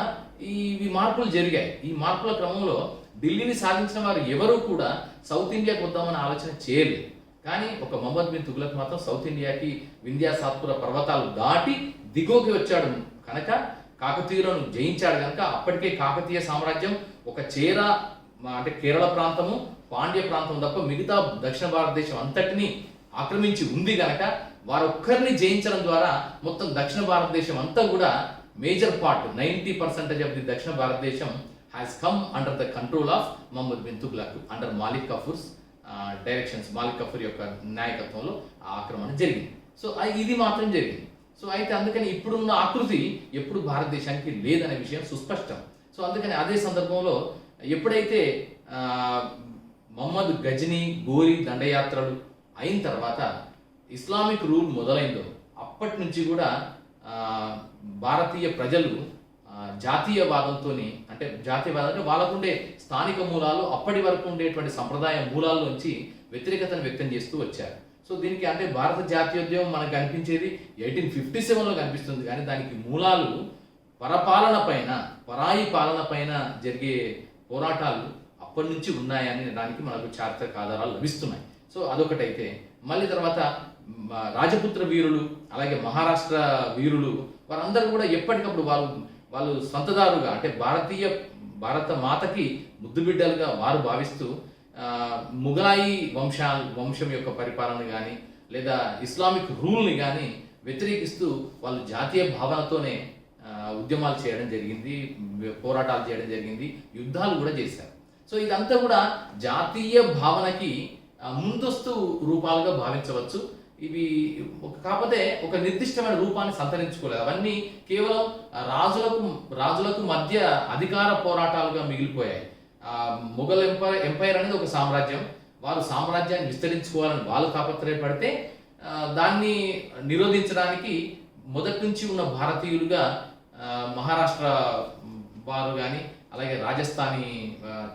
ఇవి మార్పులు జరిగాయి. ఈ మార్పుల క్రమంలో ఢిల్లీని సాధించిన వారు ఎవరూ కూడా సౌత్ ఇండియాకి వద్దామని ఆలోచన చేయలేదు. కానీ ఒక మహమ్మద్ బిన్ తుగ్లక్ మాత్రం సౌత్ ఇండియాకి వింధ్య సాత్పుర పర్వతాలు దాటి దిగువకి వచ్చాడు కనుక, కాకతీయులను జయించాడు కనుక, అప్పటికే కాకతీయ సామ్రాజ్యం ఒక అంటే కేరళ ప్రాంతము, పాండ్య ప్రాంతం తప్ప మిగతా దక్షిణ భారతదేశం అంతటినీ ఆక్రమించి ఉంది కనుక వారొక్కరిని జయించడం ద్వారా మొత్తం దక్షిణ భారతదేశం అంతా కూడా మేజర్ పార్ట్ 90% ఆఫ్ ది దక్షిణ భారతదేశం has come under the control of Muhammad bin Tughlaq under Malik Kafur's directions. Malik Kafur యొక్క నాయకత్వంలో ఆక్రమణ జరిగింది. సో ఇది మాత్రం జరిగింది. సో అయితే అందుకని ఇప్పుడున్న ఆకృతి ఎప్పుడు భారతదేశానికి లేదనే విషయం సుస్పష్టం. సో అందుకని అదే సందర్భంలో ఎప్పుడైతే మహమ్మద్ గజనీ, గోరీ దండయాత్రలు అయిన తర్వాత ఇస్లామిక్ రూల్ మొదలైందో అప్పటి నుంచి కూడా భారతీయ ప్రజలు జాతీయవాదంతో, అంటే జాతీయవాదం అంటే వాళ్ళకుండే స్థానిక మూలాలు, అప్పటి వరకు ఉండేటువంటి సంప్రదాయ మూలాల్లోంచి వ్యతిరేకతను వ్యక్తం చేస్తూ వచ్చారు. సో దీనికి అంటే భారత జాతీయోద్యమం మనకు కనిపించేది 1857లో కనిపిస్తుంది. కానీ దానికి మూలాలు పరాయి పాలన పైన జరిగే పోరాటాలు అప్పటి నుంచి ఉన్నాయని దానికి మనకు చారిత్రక ఆధారాలు లభిస్తున్నాయి. సో అదొకటైతే, మళ్ళీ తర్వాత రాజపుత్ర వీరులు, అలాగే మహారాష్ట్ర వీరులు, వారందరూ కూడా ఎప్పటికప్పుడు వాళ్ళు సొంతదారుగా, అంటే భారత మాతకి ముద్దుబిడ్డలుగా వారు భావిస్తూ ముగలాయి వంశం యొక్క పరిపాలన కానీ లేదా ఇస్లామిక్ రూల్ని కానీ వ్యతిరేకిస్తూ వాళ్ళు జాతీయ భావనతోనే ఉద్యమాలు చేయడం జరిగింది, పోరాటాలు చేయడం జరిగింది, యుద్ధాలు కూడా చేశారు. సో ఇదంతా కూడా జాతీయ భావనకి ముందస్తు రూపాలుగా భావించవచ్చు. ఇవి కాకపోతే ఒక నిర్దిష్టమైన రూపాన్ని సంతరించుకోలేదు. అవన్నీ కేవలం రాజులకు మధ్య అధికార పోరాటాలుగా మిగిలిపోయాయి. మొఘల్ ఎంపైర్ అనేది ఒక సామ్రాజ్యం. వారు సామ్రాజ్యాన్ని విస్తరించుకోవాలని వాళ్ళు తాపత్రయపడితే దాన్ని నిరోధించడానికి మొదటి నుంచి ఉన్న భారతీయులుగా మహారాష్ట్ర వారు కానీ, అలాగే రాజస్థానీ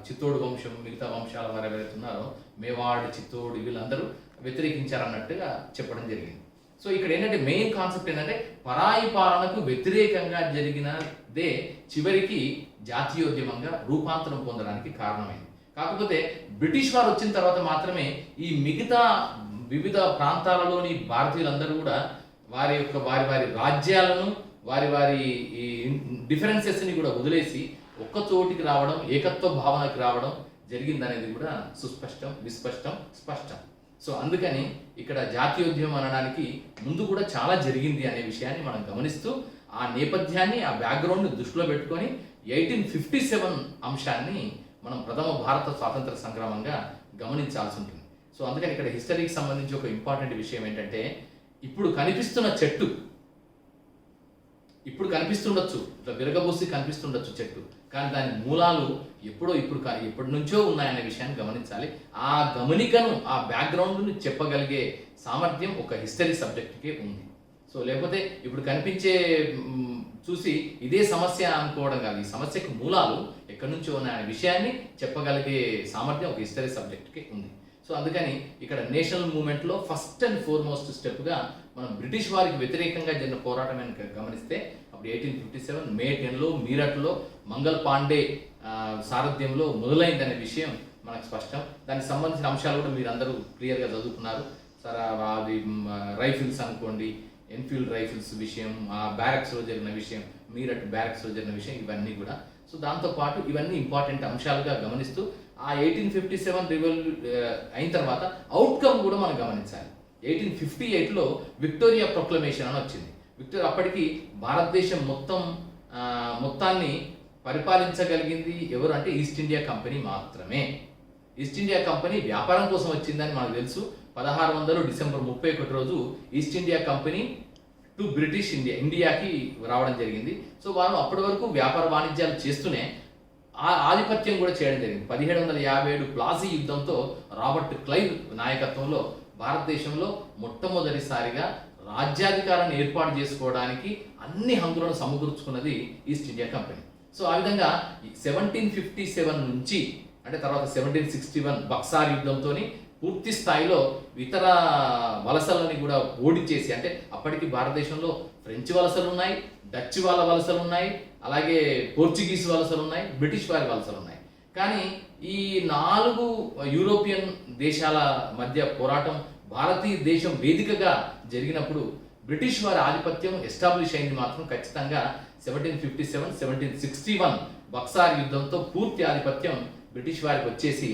చిత్తోడు వంశం, మిగతా వంశాల వారు ఎవరైతే ఉన్నారో మేవాడ్, చిత్తోడు, వీళ్ళందరూ వ్యతిరేకించారన్నట్టుగా చెప్పడం జరిగింది. సో ఇక్కడ ఏంటంటే మెయిన్ కాన్సెప్ట్ ఏంటంటే పరాయి పాలనకు వ్యతిరేకంగా జరిగినదే చివరికి జాతీయోద్యమంగా రూపాంతరం పొందడానికి కారణమైంది. కాకపోతే బ్రిటిష్ వారు వచ్చిన తర్వాత మాత్రమే ఈ మిగతా వివిధ ప్రాంతాలలోని భారతీయులందరూ కూడా వారి వారి రాజ్యాలను వారి ఈ డిఫరెన్సెస్ని కూడా వదిలేసి ఒక్క చోటికి రావడం, ఏకత్వ భావనకి రావడం జరిగిందనేది కూడా సుస్పష్టం, విస్పష్టం, స్పష్టం. సో అందుకని ఇక్కడ జాతీయోద్యమం అనడానికి ముందు కూడా చాలా జరిగింది అనే విషయాన్ని మనం గమనిస్తూ ఆ నేపథ్యాన్ని, ఆ బ్యాక్గ్రౌండ్ని దృష్టిలో పెట్టుకొని 1857 అంశాన్ని మనం ప్రథమ భారత స్వాతంత్ర సంగ్రామంగా గమనించాల్సి ఉంటుంది. సో అందుకని ఇక్కడ హిస్టరీకి సంబంధించి ఒక ఇంపార్టెంట్ విషయం ఏంటంటే ఇప్పుడు కనిపిస్తున్న చెట్టు, ఇప్పుడు కనిపిస్తుండొచ్చు, ఇట్లా విరగబూసి కనిపిస్తుండొచ్చు చెట్టు, కానీ దాని మూలాలు ఎప్పటి నుంచో ఉన్నాయనే విషయాన్ని గమనించాలి. ఆ గమనికను, ఆ బ్యాక్గ్రౌండ్ని చెప్పగలిగే సామర్థ్యం ఒక హిస్టరీ సబ్జెక్ట్కే ఉంది. సో లేకపోతే ఇప్పుడు కనిపించే చూసి ఇదే సమస్య అనుకోవడం కాదు, ఈ సమస్యకు మూలాలు ఎక్కడి నుంచో ఉన్నాయనే విషయాన్ని చెప్పగలిగే సామర్థ్యం ఒక హిస్టరీ సబ్జెక్ట్కి ఉంది. సో అందుకని ఇక్కడ నేషనల్ మూవ్మెంట్లో ఫస్ట్ అండ్ ఫార్మోస్ట్ స్టెప్గా మనం బ్రిటిష్ వారికి వ్యతిరేకంగా జరిగిన పోరాటం గమనిస్తే అప్పుడు 1857 మే 10లో మీరట్లో మంగల్ పాండే సారథ్యంలో మొదలైందనే విషయం మనకు స్పష్టం. దానికి సంబంధించిన అంశాలు కూడా మీరు అందరూ క్లియర్గా చదువుకున్నారు. సరే అది రైఫిల్స్ అనుకోండి, ఎన్ఫీల్డ్ రైఫిల్స్ విషయం, ఆ బ్యారక్స్లో జరిగిన విషయం, మీరట్ బ్యారక్స్లో జరిగిన విషయం, ఇవన్నీ కూడా. సో దాంతోపాటు ఇవన్నీ ఇంపార్టెంట్ అంశాలుగా గమనిస్తూ ఆ 1857 అయిన తర్వాత అవుట్కమ్ కూడా మనం గమనించాలి. 1858లో విక్టోరియా ప్రొక్లమేషన్ అని వచ్చింది. అప్పటికి భారతదేశం మొత్తాన్ని పరిపాలించగలిగింది ఎవరు అంటే ఈస్ట్ ఇండియా కంపెనీ మాత్రమే. ఈస్ట్ ఇండియా కంపెనీ వ్యాపారం కోసం వచ్చిందని మనకు తెలుసు. 1600 డిసెంబర్ 31 రోజు east India company to British ఇండియాకి రావడం జరిగింది. సో వారు అప్పటి వరకు వ్యాపార వాణిజ్యాలు చేస్తూనే ఆధిపత్యం కూడా చేయడం జరిగింది. 1757 ప్లాసీ యుద్ధంతో రాబర్ట్ క్లైవ్ నాయకత్వంలో భారతదేశంలో మొట్టమొదటిసారిగా రాజ్యాధికారాన్ని ఏర్పాటు చేసుకోవడానికి అన్ని హంగులను సమకూర్చుకున్నది ఈస్ట్ ఇండియా కంపెనీ. సో ఆ విధంగా 1757 నుంచి అంటే తర్వాత 1761 బక్సార్ యుద్ధంతో పూర్తి స్థాయిలో ఇతర వలసలని కూడా ఓడించేసి, అంటే అప్పటికి భారతదేశంలో ఫ్రెంచ్ వలసలు ఉన్నాయి, డచ్ వాళ్ళ వలసలు ఉన్నాయి, అలాగే పోర్చుగీస్ వలసలు ఉన్నాయి, బ్రిటిష్ వారి వలసలు ఉన్నాయి. కానీ ఈ 4 యూరోపియన్ దేశాల మధ్య పోరాటం భారతీయ దేశం వేదికగా జరిగినప్పుడు బ్రిటిష్ వారి ఆధిపత్యం ఎస్టాబ్లిష్ అయింది మాత్రం ఖచ్చితంగా 1757, 1761 బక్సార్ యుద్ధంతో పూర్తి ఆధిపత్యం బ్రిటిష్ వారికి వచ్చేసి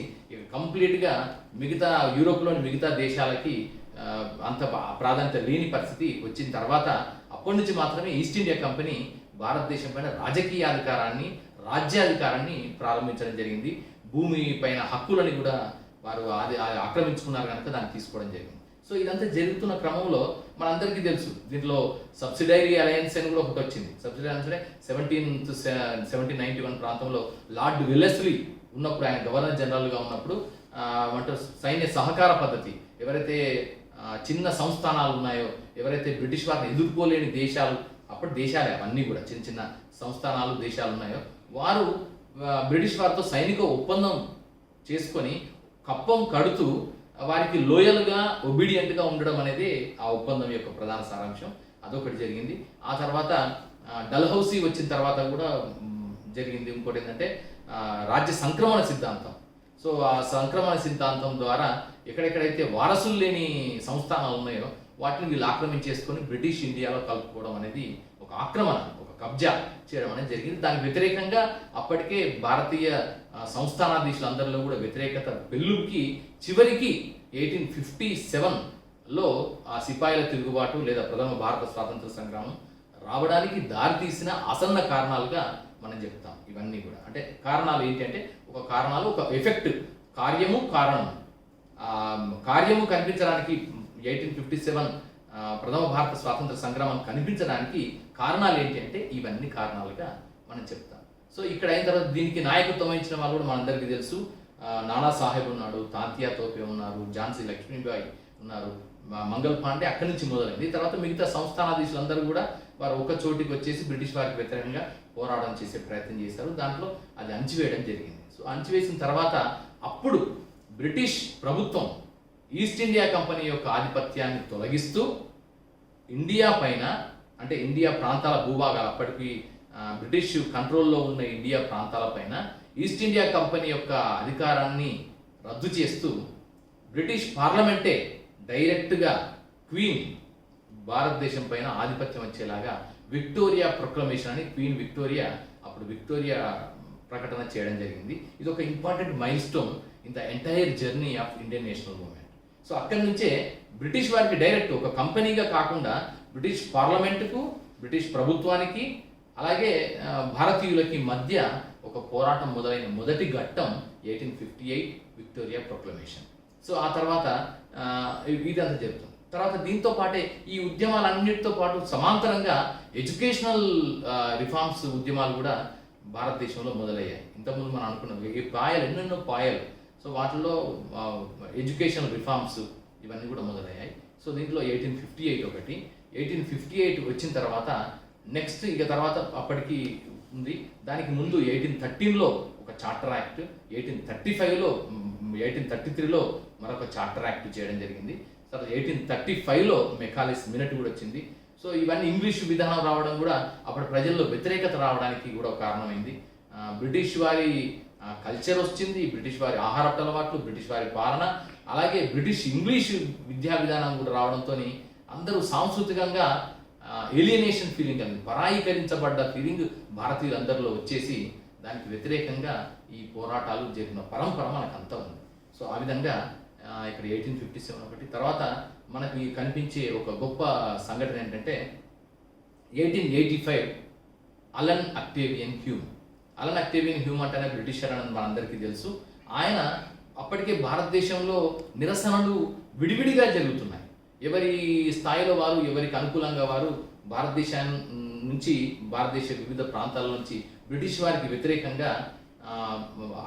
కంప్లీట్గా మిగతా యూరోప్లోని మిగతా దేశాలకి అంత ప్రాధాన్యత లేని పరిస్థితి వచ్చిన తర్వాత అప్పటి నుంచి మాత్రమే ఈస్ట్ ఇండియా కంపెనీ భారతదేశం పైన రాజకీయాధికారాన్ని, రాజ్యాధికారాన్ని ప్రారంభించడం జరిగింది. భూమి పైన హక్కులని కూడా వారు ఆక్రమించుకున్నారు కనుక దాన్ని తీసుకోవడం జరిగింది. సో ఇదంతా జరుగుతున్న క్రమంలో మనందరికీ తెలుసు, దీంట్లో సబ్సిడైరీ అలయన్స్ అని కూడా ఒకటి వచ్చింది. సబ్సిడరీ అలయన్స్ అంటే 1791 ప్రాంతంలో లార్డ్ వెల్లెస్లీ ఉన్నప్పుడు, ఆయన గవర్నర్ జనరల్గా ఉన్నప్పుడు అంటే సైన్య సహకార పద్ధతి, ఎవరైతే చిన్న సంస్థానాలు ఉన్నాయో, ఎవరైతే బ్రిటిష్ వారిని ఎదుర్కోలేని దేశాలు, అప్పటి దేశాలే అవన్నీ కూడా చిన్న చిన్న సంస్థానాలు దేశాలు ఉన్నాయో, వారు బ్రిటిష్ వారితో సైనిక ఒప్పందం చేసుకొని కప్పం కడుతూ వారికి లోయల్గా ఒబీడియంట్గా ఉండడం అనేది ఆ ఒప్పందం యొక్క ప్రధాన సారాంశం. అదొకటి జరిగింది. ఆ తర్వాత డల్హౌసీ వచ్చిన తర్వాత కూడా జరిగింది ఇంకోటి ఏంటంటే రాజ్య సంక్రమణ సిద్ధాంతం. సో ఆ సంక్రమణ సిద్ధాంతం ద్వారా ఎక్కడెక్కడైతే వారసులు లేని సంస్థానాలు ఉన్నాయో వాటిని వీళ్ళు ఆక్రమించేసుకొని బ్రిటిష్ ఇండియాలో కలుపుకోవడం అనేది ఒక ఆక్రమణ, ఒక కబ్జా చేయడం అనేది జరిగింది. దానికి వ్యతిరేకంగా అప్పటికే భారతీయ సంస్థానాధీశులందరిలో కూడా వ్యతిరేకత పెళ్ళుకి చివరికి 1857లో ఆ సిపాయిల తిరుగుబాటు లేదా ప్రథమ భారత స్వాతంత్ర సంగ్రామం రావడానికి దారితీసిన ఆసన్న కారణాలుగా మనం చెప్తాం. ఇవన్నీ కూడా అంటే కారణాలు ఏంటి అంటే ఒక కారణాలు, ఒక ఎఫెక్ట్, కార్యము, కారణం. కార్యము కనిపించడానికి 1857 ప్రథమ భారత స్వాతంత్ర సంగ్రామం కనిపించడానికి కారణాలు ఏంటి అంటే ఇవన్నీ కారణాలుగా మనం చెప్తాం. సో ఇక్కడ అయిన తర్వాత దీనికి నాయకత్వం వహించిన వాళ్ళు కూడా మనందరికీ తెలుసు. నానా సాహెబ్ ఉన్నాడు, తాంతియా తోపే ఉన్నారు, ఝాన్సీ లక్ష్మీబాయి ఉన్నారు, మంగల్ పాండే అక్కడి నుంచి మొదలైంది. తర్వాత మిగతా సంస్థానాధీశులందరూ కూడా వారు ఒక చోటికి వచ్చేసి బ్రిటిష్ వారికి వ్యతిరేకంగా పోరాటం చేసే ప్రయత్నం చేశారు. దాంట్లో అది అణచివేయడం జరిగింది. సో అణచివేసిన తర్వాత అప్పుడు బ్రిటిష్ ప్రభుత్వం ఈస్ట్ ఇండియా కంపెనీ యొక్క ఆధిపత్యాన్ని తొలగిస్తూ ఇండియా పైన, అంటే ఇండియా ప్రాంతాల భూభాగాలు అప్పటికి బ్రిటిష్ కంట్రోల్లో ఉన్న ఇండియా ప్రాంతాలపైన ఈస్ట్ ఇండియా కంపెనీ యొక్క అధికారాన్ని రద్దు చేస్తూ బ్రిటిష్ పార్లమెంటే డైరెక్ట్గా క్వీన్ భారతదేశం పైన ఆధిపత్యం వచ్చేలాగా విక్టోరియా ప్రొక్లమేషన్ అని క్వీన్ విక్టోరియా, అప్పుడు విక్టోరియా ప్రకటన చేయడం జరిగింది. ఇది ఒక important mile stone in the entire journey of Indian national movement. So అక్కడి నుంచే బ్రిటిష్ వారికి డైరెక్ట్ ఒక కంపెనీగా కాకుండా బ్రిటిష్ పార్లమెంటుకు, బ్రిటిష్ ప్రభుత్వానికి, అలాగే భారతీయులకి మధ్య ఒక పోరాటం మొదలైన మొదటి ఘట్టం 1858 విక్టోరియా ప్రొక్లమేషన్. సో ఆ తర్వాత ఇదంతా జరుగుతుంది. తర్వాత దీంతో పాటే ఈ ఉద్యమాలన్నిటితో పాటు సమాంతరంగా ఎడ్యుకేషనల్ రిఫార్మ్స్ ఉద్యమాలు కూడా భారతదేశంలో మొదలయ్యాయి. ఇంతకుముందు మనం అనుకున్నాం ఈ పాయలు, ఎన్నెన్నో పాయలు. సో వాటిల్లో ఎడ్యుకేషనల్ రిఫార్మ్స్ ఇవన్నీ కూడా మొదలయ్యాయి. సో దీంట్లో 1858 ఒకటి. 1858 వచ్చిన తర్వాత నెక్స్ట్ ఇక తర్వాత అప్పటికి ఉంది. దానికి ముందు 1813లో ఒక చార్టర్ యాక్ట్, 1835లో 1833లో మరొక చార్టర్ యాక్ట్ చేయడం జరిగింది. తర్వాత 1835లో మెకాలిస్ మినట్ కూడా వచ్చింది. సో ఇవన్నీ ఇంగ్లీష్ విధానం రావడం కూడా అప్పుడు ప్రజల్లో వ్యతిరేకత రావడానికి కూడా ఒక కారణమైంది. బ్రిటిష్ వారి కల్చర్ వచ్చింది, బ్రిటిష్ వారి ఆహారపు అలవాట్లు, బ్రిటిష్ వారి పాలన, అలాగే బ్రిటిష్ ఇంగ్లీష్ విద్యా విధానం కూడా రావడంతో అందరూ సాంస్కృతికంగా ఏలియనేషన్ ఫీలింగ్ అనేది, పరాయీకరించబడ్డ ఫీలింగ్ భారతీయులందరిలో వచ్చేసి దానికి వ్యతిరేకంగా ఈ పోరాటాలు జరిగిన పరంపర మనకంతా ఉంది. సో ఆ విధంగా ఇక్కడ 1857 ఒకటి. తర్వాత మనకి కనిపించే ఒక గొప్ప సంఘటన ఏంటంటే 1885 అలన్ అక్టేవియన్ హ్యూమ్. అలన్ అక్టేవియన్ హ్యూమ్ అంటేనే బ్రిటిషర్ అని మనందరికీ తెలుసు. ఆయన అప్పటికే భారతదేశంలో నిరసనలు విడివిడిగా జరుగుతున్నాయి. ఎవరి స్థాయిలో వారు, ఎవరికి అనుకూలంగా వారు భారతదేశాన్ని నుంచి, భారతదేశ వివిధ ప్రాంతాల నుంచి బ్రిటిష్ వారికి వ్యతిరేకంగా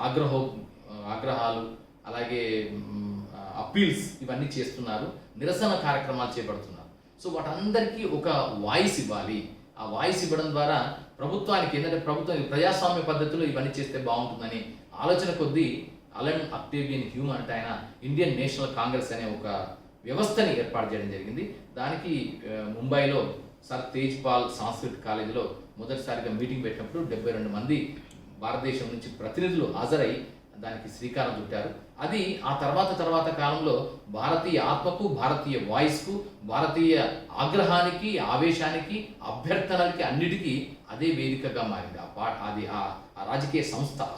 ఆగ్రహాలు, అలాగే అప్పీల్స్ ఇవన్నీ చేస్తున్నారు, నిరసన కార్యక్రమాలు చేపడుతున్నారు. సో వాటందరికీ ఒక వాయిస్ ఇవ్వాలి. ఆ వాయిస్ ఇవ్వడం ద్వారా ప్రభుత్వానికి, ఏంటంటే ప్రభుత్వం ప్రజాస్వామ్య పద్ధతిలో ఇవన్నీ చేస్తే బాగుంటుందని ఆలోచన కొద్దీ అలన్ అక్టేవియన్ హ్యూమ్ అంటే ఆయన ఇండియన్ నేషనల్ కాంగ్రెస్ అనే ఒక వ్యవస్థని ఏర్పాటు చేయడం జరిగింది. దానికి ముంబైలో సర్ తేజ్పాల్ సాంస్కృతిక కాలేజీలో మొదటిసారిగా మీటింగ్ పెట్టినప్పుడు 72 మంది భారతదేశం నుంచి ప్రతినిధులు హాజరై దానికి శ్రీకారం చుట్టారు. అది ఆ తర్వాత కాలంలో భారతీయ ఆత్మకు, భారతీయ వాయిస్కు, భారతీయ ఆగ్రహానికి, ఆవేశానికి, అభ్యర్థనలకి అన్నిటికీ అదే వేదికగా మారింది. అది ఆ రాజకీయ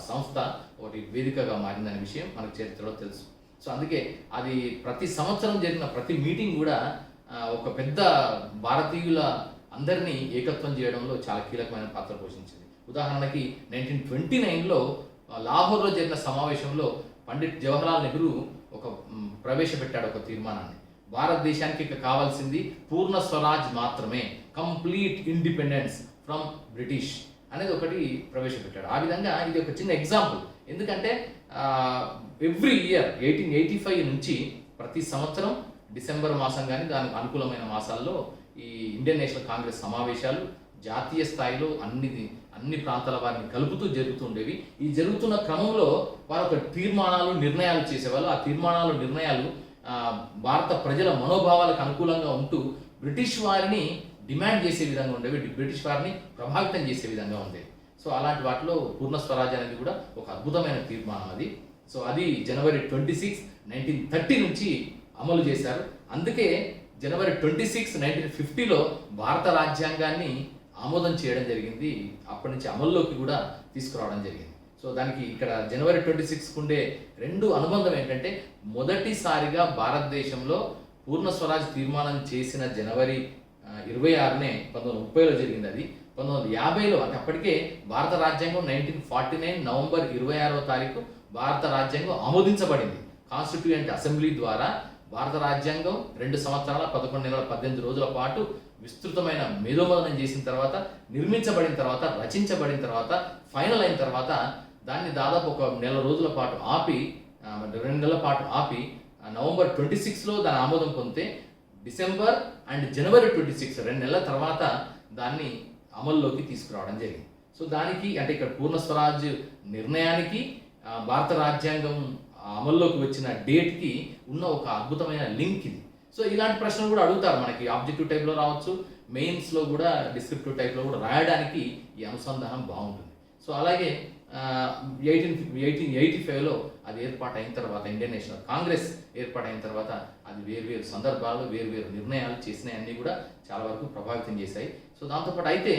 సంస్థ ఒకటి వేదికగా మారిందనే విషయం మనకు చరిత్రలో తెలుసు. సో అందుకే అది ప్రతి సంవత్సరం జరిగిన ప్రతి మీటింగ్ కూడా ఒక పెద్ద భారతీయుల అందరినీ ఏకత్వం చేయడంలో చాలా కీలకమైన పాత్ర పోషించింది. ఉదాహరణకి 1929లో లాహోర్లో జరిగిన సమావేశంలో పండిట్ జవహర్లాల్ నెహ్రూ ప్రవేశపెట్టాడు ఒక తీర్మానాన్ని. భారతదేశానికి కావాల్సింది పూర్ణ స్వరాజ్ మాత్రమే, కంప్లీట్ ఇండిపెండెన్స్ ఫ్రమ్ బ్రిటిష్ అనేది ఒకటి ప్రవేశపెట్టాడు. ఆ విధంగా ఇది ఒక చిన్న ఎగ్జాంపుల్. ఎందుకంటే ఎవ్రీ ఇయర్ 1885 నుంచి ప్రతి సంవత్సరం డిసెంబర్ మాసం కానీ దానికి అనుకూలమైన మాసాల్లో ఈ ఇండియన్ నేషనల్ కాంగ్రెస్ సమావేశాలు జాతీయ స్థాయిలో అన్ని ప్రాంతాల వారిని కలుపుతూ జరుగుతుండేవి. ఈ జరుగుతున్న క్రమంలో వారు ఒక తీర్మానాలు, నిర్ణయాలు చేసేవాళ్ళు. ఆ తీర్మానాలు, నిర్ణయాలు భారత ప్రజల మనోభావాలకు అనుకూలంగా ఉంటూ బ్రిటిష్ వారిని డిమాండ్ చేసే విధంగా ఉండేవి, బ్రిటిష్ వారిని ప్రభావితం చేసే విధంగా ఉండేవి. సో అలాంటి వాటిలో పూర్ణ స్వరాజ్ అనేది కూడా ఒక అద్భుతమైన తీర్మానం అది. సో అది జనవరి 26, 1930 నుంచి అమలు చేశారు. అందుకే జనవరి 26, 1950లో భారత రాజ్యాంగాన్ని ఆమోదం చేయడం జరిగింది. అప్పటి నుంచి అమల్లోకి కూడా తీసుకురావడం జరిగింది. సో దానికి ఇక్కడ జనవరి 26కు ఉండే రెండు అనుబంధం ఏంటంటే, మొదటిసారిగా భారతదేశంలో పూర్ణ స్వరాజ్ తీర్మానం చేసిన జనవరి 26నే 1930లో జరిగింది. అది 1950లో, అంటే అప్పటికే భారత రాజ్యాంగం 1949 నవంబర్ 26వ తారీఖు భారత రాజ్యాంగం ఆమోదించబడింది. కాన్స్టిట్యూయెంట్ అసెంబ్లీ ద్వారా భారత రాజ్యాంగం 2 సంవత్సరాల 11 నెలల 18 రోజుల పాటు విస్తృతమైన మేధోమథనం చేసిన తర్వాత, నిర్మించబడిన తర్వాత, రచించబడిన తర్వాత, ఫైనల్ అయిన తర్వాత దాన్ని దాదాపు ఒక 1 నెల రోజుల పాటు ఆపి, 2 నెలల పాటు ఆపి నవంబర్ 26లో దాని ఆమోదం పొందితే డిసెంబర్ అండ్ జనవరి 26 2 నెలల తర్వాత దాన్ని అమల్లోకి తీసుకురావడం జరిగింది. సో దానికి, అంటే ఇక్కడ పూర్ణ స్వరాజ్ నిర్ణయానికి భారత రాజ్యాంగం అమల్లోకి వచ్చిన డేట్కి ఉన్న ఒక అద్భుతమైన లింక్ ఇది. సో ఇలాంటి ప్రశ్నలు కూడా అడుగుతారు మనకి, ఆబ్జెక్టివ్ టైప్లో రావచ్చు, మెయిన్స్లో కూడా డిస్క్రిప్టివ్ టైప్లో కూడా రాయడానికి ఈ అనుసంధానం బాగుంటుంది. సో అలాగే 1885లో అది ఏర్పాటైన తర్వాత, ఇండియన్ నేషనల్ కాంగ్రెస్ ఏర్పాటైన తర్వాత అది వేర్వేరు సందర్భాలు వేర్వేరు నిర్ణయాలు చేసినాయి, అన్నీ కూడా చాలా వరకు ప్రభావితం చేశాయి. సో దాంతోపాటు అయితే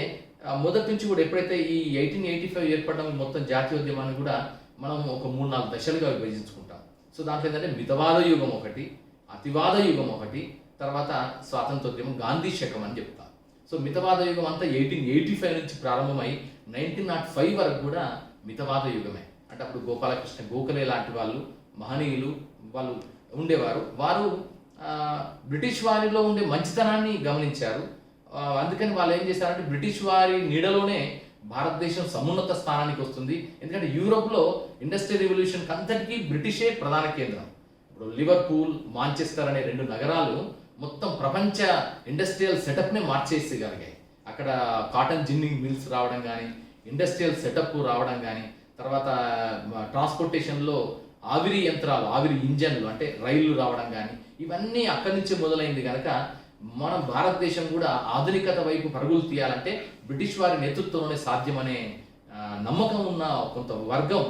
మొదటి నుంచి కూడా ఎప్పుడైతే ఈ 1885 ఏర్పడడం మొత్తం జాతీయోద్యమాన్ని కూడా మనం ఒక 3-4 దశలుగా విభజించుకుంటాం. సో దాంట్లో ఏంటంటే మితవాద యుగం ఒకటి, అతివాద యుగం ఒకటి, తర్వాత స్వాతంత్రోద్యమం, గాంధీ శకం అని చెప్తాం. సో మితవాద యుగం అంతా 1885 నుంచి ప్రారంభమై 1905 వరకు కూడా మితవాద యుగమే. అంటే అప్పుడు గోపాలకృష్ణ గోఖలే లాంటి వాళ్ళు, మహనీయులు వాళ్ళు ఉండేవారు. వారు బ్రిటిష్ వారిలో ఉండే మంచితనాన్ని గమనించారు. అందుకని వాళ్ళు ఏం చేశారంటే బ్రిటిష్ వారి నీడలోనే భారతదేశం సమున్నత స్థానానికి వస్తుంది. ఎందుకంటే యూరోప్లో ఇండస్ట్రియల్ రెవల్యూషన్కి అంతటికీ బ్రిటిషే ప్రధాన కేంద్రం. ఇప్పుడు లివర్పూల్, మాంచెస్టర్ అనే 2 నగరాలు మొత్తం ప్రపంచ ఇండస్ట్రియల్ సెటప్నే మార్చేయగలిగాయి. అక్కడ కాటన్ జిన్నింగ్ మిల్స్ రావడం కానీ, ఇండస్ట్రియల్ సెటప్ రావడం కానీ, తర్వాత ట్రాన్స్పోర్టేషన్లో ఆవిరి యంత్రాలు, ఆవిరి ఇంజన్లు అంటే రైళ్లు రావడం కానీ, ఇవన్నీ అక్కడి నుంచే మొదలైంది కనుక మనం భారతదేశం కూడా ఆధునికత వైపు పరుగులు తీయాలంటే బ్రిటిష్ వారి నేతృత్వంలోనే సాధ్యమనే నమ్మకం ఉన్న కొంత వర్గం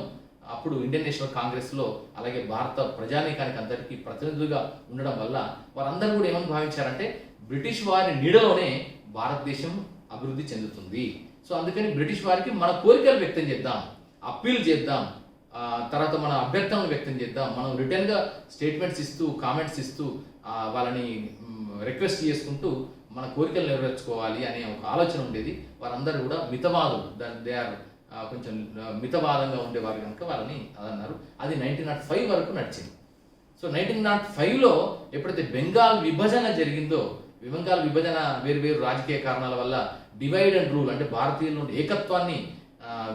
అప్పుడు ఇండియన్ నేషనల్ కాంగ్రెస్లో, అలాగే భారత ప్రజానీకానికి అందరికీ ప్రతినిధులుగా ఉండడం వల్ల వారందరూ కూడా ఏమని భావించారంటే బ్రిటిష్ వారి నీడలోనే భారతదేశం అభివృద్ధి చెందుతుంది. సో అందుకని బ్రిటిష్ వారికి మన కోరికలు వ్యక్తం చేద్దాం, అప్పీల్ చేద్దాం, తర్వాత మన అభ్యర్థనలు వ్యక్తం చేద్దాం, మనం రిటర్న్గా స్టేట్మెంట్స్ ఇస్తూ, కామెంట్స్ ఇస్తూ వాళ్ళని రిక్వెస్ట్ చేసుకుంటూ మన కోరికలు నెరవేర్చుకోవాలి అనే ఒక ఆలోచన ఉండేది. వారందరూ కూడా మితవాదులు, దే ఆర్ కొంచెం మితవాదంగా ఉండేవారు కనుక వాళ్ళని అదన్నారు. అది 1905 వరకు నడిచింది. సో 1905లో ఎప్పుడైతే బెంగాల్ విభజన జరిగిందో, బెంగాల్ విభజన వేరు రాజకీయ కారణాల వల్ల డివైడ్ అండ్ రూల్ అంటే భారతీయుల నుండి ఏకత్వాన్ని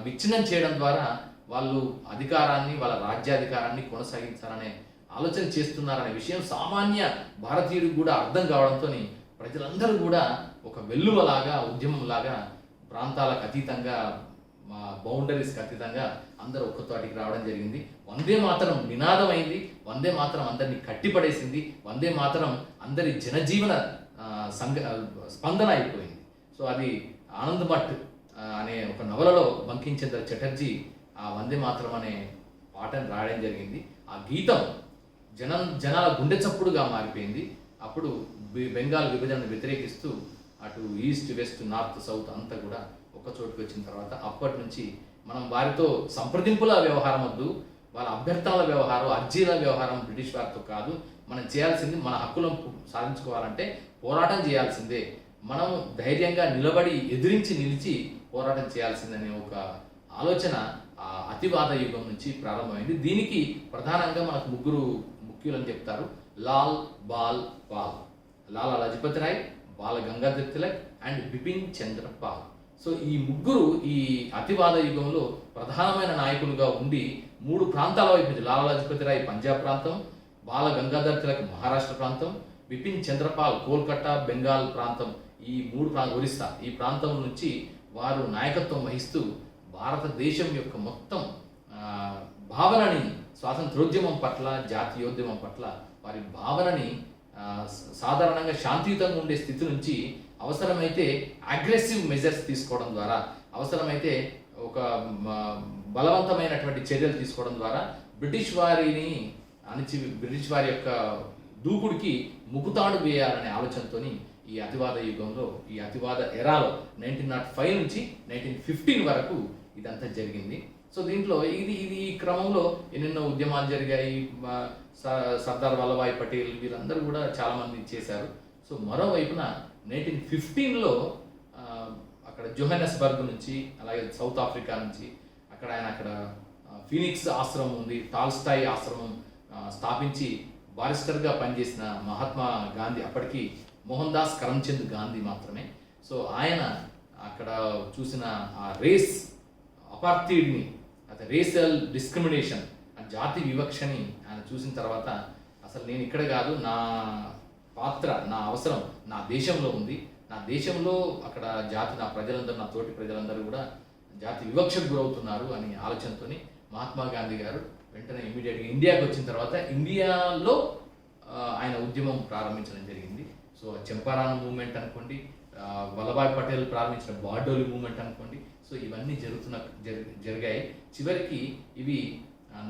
విచ్ఛిన్నం చేయడం ద్వారా వాళ్ళు అధికారాన్ని, వాళ్ళ రాజ్యాధికారాన్ని కొనసాగించాలనే ఆలోచన చేస్తున్నారనే విషయం సామాన్య భారతీయుడికి కూడా అర్థం కావడంతో ప్రజలందరూ కూడా ఒక వెల్లువలాగా, ఉద్యమంలాగా, ప్రాంతాలకు అతీతంగా, బౌండరీస్కి అతీతంగా అందరూ ఒక్కతోటికి రావడం జరిగింది. వందే మాతరం నినాదం అయింది, వందే మాతరం అందరినీ కట్టిపడేసింది, వందే మాతరం అందరి జనజీవన స్పందన అయిపోయింది. సో అది ఆనంద్ భట్ అనే ఒక నవలలో బంకించంద్ర చటర్జీ ఆ వందే మాతరం అనే పాటను రాయడం జరిగింది. ఆ గీతం జనాల గుండె చప్పుడుగా మారిపోయింది. అప్పుడు బెంగాల్ విభజనను వ్యతిరేకిస్తూ అటు ఈస్ట్, వెస్ట్, నార్త్, సౌత్ అంతా కూడా ఒక చోటుకు వచ్చిన తర్వాత అప్పటి నుంచి మనం వారితో సంప్రదింపుల వ్యవహారం వద్దు, వాళ్ళ అభ్యర్థనల వ్యవహారం, అర్జీల వ్యవహారం బ్రిటిష్ వారితో కాదు. మనం చేయాల్సింది మన హక్కులను సాధించుకోవాలంటే పోరాటం చేయాల్సిందే. మనం ధైర్యంగా నిలబడి ఎదిరించి నిలిచి పోరాటం చేయాల్సిందనే ఒక ఆలోచన ఆ అతివాద యుగం నుంచి ప్రారంభమైంది. దీనికి ప్రధానంగా మనకు 3 ముఖ్యులని చెప్తారు: లాల్, బాల్, పాల్. లాలా లజపతి రాయ్, బాల గంగాధర్ తిలక్ అండ్ బిపిన్ చంద్ర పాల్. సో ఈ 3 ఈ అతివాద యుగంలో ప్రధానమైన నాయకులుగా ఉండి 3 ప్రాంతాల వైపు, లాలా లజపతి రాయ్ పంజాబ్ ప్రాంతం, బాల గంగాధర్ తిలక్ మహారాష్ట్ర ప్రాంతం, బిపిన్ చంద్రపాల్ కోల్కతా బెంగాల్ ప్రాంతం, ఈ 3 ఒరిస్సా ఈ ప్రాంతం నుంచి వారు నాయకత్వం వహిస్తూ భారతదేశం యొక్క మొత్తం భావనని, స్వాతంత్రోద్యమం పట్ల, జాతీయోద్యమం పట్ల వారి భావనని సాధారణంగా శాంతియుతంగా ఉండే స్థితి నుంచి అవసరమైతే అగ్రెసివ్ మెజర్స్ తీసుకోవడం ద్వారా, అవసరమైతే ఒక బలవంతమైనటువంటి చర్యలు తీసుకోవడం ద్వారా బ్రిటిష్ వారిని బ్రిటిష్ వారి యొక్క దూకుడికి ముకుతాడు వేయాలనే ఆలోచనతోని ఈ అతివాద యుగంలో, ఈ అతివాద ఎరాలో 1905 నుంచి 1915 వరకు ఇదంతా జరిగింది. సో దీంట్లో ఈ క్రమంలో ఎన్నెన్నో ఉద్యమాలు జరిగాయి. సర్దార్ వల్లభాయ్ పటేల్ వీళ్ళందరూ కూడా చాలామంది చేశారు. సో మరోవైపున 1915లో అక్కడ జోహానస్బర్గ్ నుంచి, అలాగే సౌత్ ఆఫ్రికా నుంచి అక్కడ ఫీనిక్స్ ఆశ్రమం ఉంది, టాల్స్టాయ్ ఆశ్రమం స్థాపించి బారిస్టర్గా పనిచేసిన మహాత్మా గాంధీ, అప్పటికి మోహన్ దాస్ కరమ్చంద్ గాంధీ మాత్రమే. సో ఆయన అక్కడ చూసిన ఆ రేస్ అపార్థీడ్ని, అది రేసల్ డిస్క్రిమినేషన్, ఆ జాతి వివక్షని ఆయన చూసిన తర్వాత అసలు నేను ఇక్కడ కాదు, నా పాత్ర, నా అవసరం నా దేశంలో ఉంది, నా దేశంలో అక్కడ జాతి, నా ప్రజలందరూ, నా తోటి ప్రజలందరూ కూడా జాతి వివక్షకు గురవుతున్నారు అనే ఆలోచనతోని మహాత్మా గాంధీ గారు వెంటనే ఇమీడియట్గా ఇండియాకి వచ్చిన తర్వాత ఇండియాలో ఆయన ఉద్యమం ప్రారంభించడం జరిగింది. సో చంపారాన్ మూవ్మెంట్ అనుకోండి, వల్లభాయ్ పటేల్ ప్రారంభించిన బార్డోలి మూవ్మెంట్ అనుకోండి, సో ఇవన్నీ జరిగాయి. చివరికి ఇవి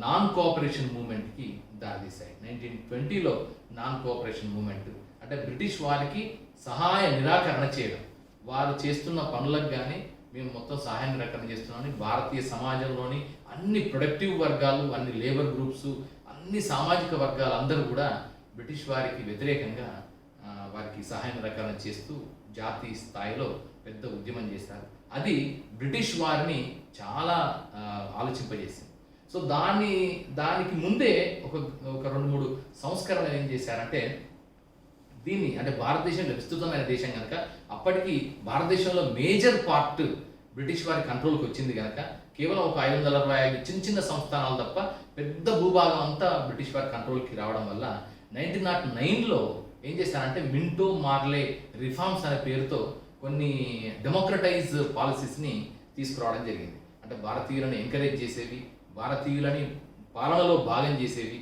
నాన్ కోఆపరేషన్ మూవ్మెంట్కి దారితీశాయి. 1920లో నాన్ కోఆపరేషన్ మూవ్మెంట్ అంటే బ్రిటిష్ వారికి సహాయ నిరాకరణ చేయడం, వారు చేస్తున్న పనులకు కానీ మేము మొత్తం సహాయ నిరాకరణ చేస్తున్నామని భారతీయ సమాజంలోని అన్ని ప్రొడక్టివ్ వర్గాలు, అన్ని లేబర్ గ్రూప్స్, అన్ని సామాజిక వర్గాలు అందరూ కూడా బ్రిటిష్ వారికి వ్యతిరేకంగా వారికి సహాయ నిరాకరణ చేస్తూ జాతీయ స్థాయిలో పెద్ద ఉద్యమం చేశారు. అది బ్రిటిష్ వారిని చాలా ఆలోచింపజేసింది. సో దానికి ముందే ఒక 2-3 సంస్కరణలు ఏం చేశారంటే, దీన్ని అంటే భారతదేశంలో విస్తృతమైన దేశం కనుక అప్పటికి భారతదేశంలో మేజర్ పార్ట్ బ్రిటిష్ వారి కంట్రోల్కి వచ్చింది కనుక కేవలం ఒక 565 చిన్న చిన్న సంస్థానాలు తప్ప పెద్ద భూభాగం అంతా బ్రిటిష్ వారి కంట్రోల్కి రావడం వల్ల 1909లో ఏం చేశారంటే మింటో మార్లే రిఫార్మ్స్ అనే పేరుతో కొన్ని డెమోక్రటైజ్ పాలసీస్ని తీసుకురావడం జరిగింది. అంటే భారతీయులను ఎంకరేజ్ చేసేవి, భారతీయులని పాలనలో భాగం చేసేవి,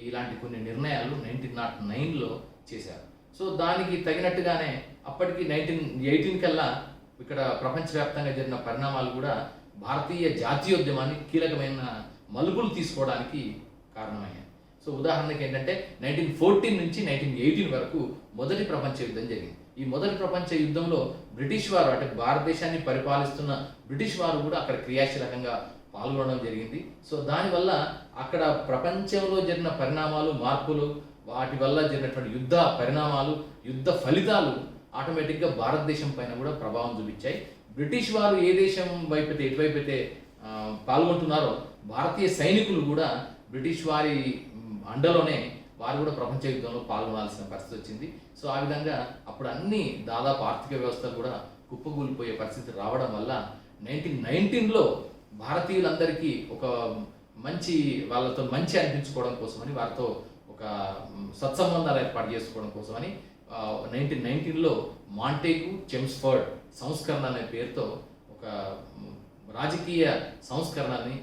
ఇలాంటి కొన్ని నిర్ణయాలు 1909లో చేశారు. సో దానికి తగినట్టుగానే అప్పటికి 1918 కల్లా ఇక్కడ ప్రపంచవ్యాప్తంగా జరిగిన పరిణామాలు కూడా భారతీయ జాతీయోద్యమాన్ని కీలకమైన మలుపులు తీసుకోవడానికి కారణమయ్యాయి. సో ఉదాహరణకి ఏంటంటే 1914 నుంచి 1918 వరకు మొదటి ప్రపంచ యుద్ధం జరిగింది. ఈ మొదటి ప్రపంచ యుద్ధంలో బ్రిటిష్ వారు అంటే భారతదేశాన్ని పరిపాలిస్తున్న బ్రిటిష్ వారు కూడా అక్కడ క్రియాశీలకంగా పాల్గొనడం జరిగింది. సో దానివల్ల అక్కడ ప్రపంచంలో జరిగిన పరిణామాలు, మార్పులు, వాటి వల్ల జరిగినటువంటి యుద్ధ పరిణామాలు, యుద్ధ ఫలితాలు ఆటోమేటిక్గా భారతదేశం పైన కూడా ప్రభావం చూపించాయి. బ్రిటిష్ వారు ఏ దేశం వైపు ఎటువైపు అయితే పాల్గొంటున్నారో భారతీయ సైనికులు కూడా బ్రిటిష్ వారి అండలోనే వారు కూడా ప్రపంచ యుద్ధంలో పాల్గొనాల్సిన పరిస్థితి వచ్చింది. సో ఆ విధంగా అప్పుడు అన్ని దాదాపు ఆర్థిక వ్యవస్థలు కూడా కుప్పకూలిపోయే పరిస్థితి రావడం వల్ల 1919లో భారతీయులందరికీ ఒక వాళ్ళతో మంచి అనిపించుకోవడం కోసమని, వారితో ఒక సత్సంబంధాలు ఏర్పాటు చేసుకోవడం కోసమని 1919లో మాంటేగు చెమ్స్ఫర్డ్ సంస్కరణ అనే పేరుతో ఒక రాజకీయ సంస్కరణని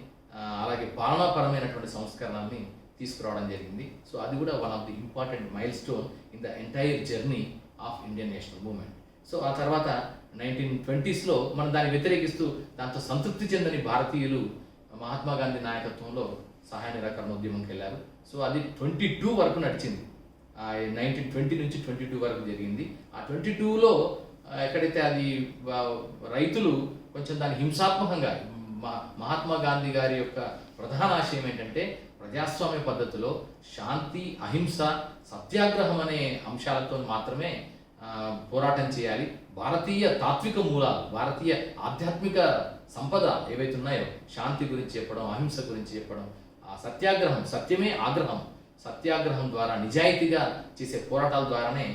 అలాగే పాలనాపరమైనటువంటి సంస్కరణని తీసుకురావడం జరిగింది. సో అది కూడా one of the important mile stone in the entire journey of Indian national movement. So ఆ తర్వాత 1920స్లో మనం దాన్ని వ్యతిరేకిస్తూ దాంతో సంతృప్తి చెందని భారతీయులు మహాత్మా గాంధీ నాయకత్వంలో సహాయ నిరాకరణ ఉద్యమంకి వెళ్ళారు. సో అది 22 వరకు నడిచింది. 1920 నుంచి 22 వరకు జరిగింది. ఆ 22లో ఎక్కడైతే అది రైతులు కొంచెం దాన్ని హింసాత్మకంగా, మహాత్మా గాంధీ గారి యొక్క ప్రధాన ఆశయం ఏంటంటే ప్రజాస్వామ్య పద్ధతిలో శాంతి, అహింస, సత్యాగ్రహం అనే అంశాలతో మాత్రమే పోరాటం చేయాలి. భారతీయ తాత్విక మూలాలు, భారతీయ ఆధ్యాత్మిక సంపద ఏవైతే ఉన్నాయో శాంతి గురించి చెప్పడం, అహింస గురించి చెప్పడం, ఆ సత్యాగ్రహం, సత్యమే ఆగ్రహం, సత్యాగ్రహం ద్వారా నిజాయితీగా చేసే పోరాటాల ద్వారానే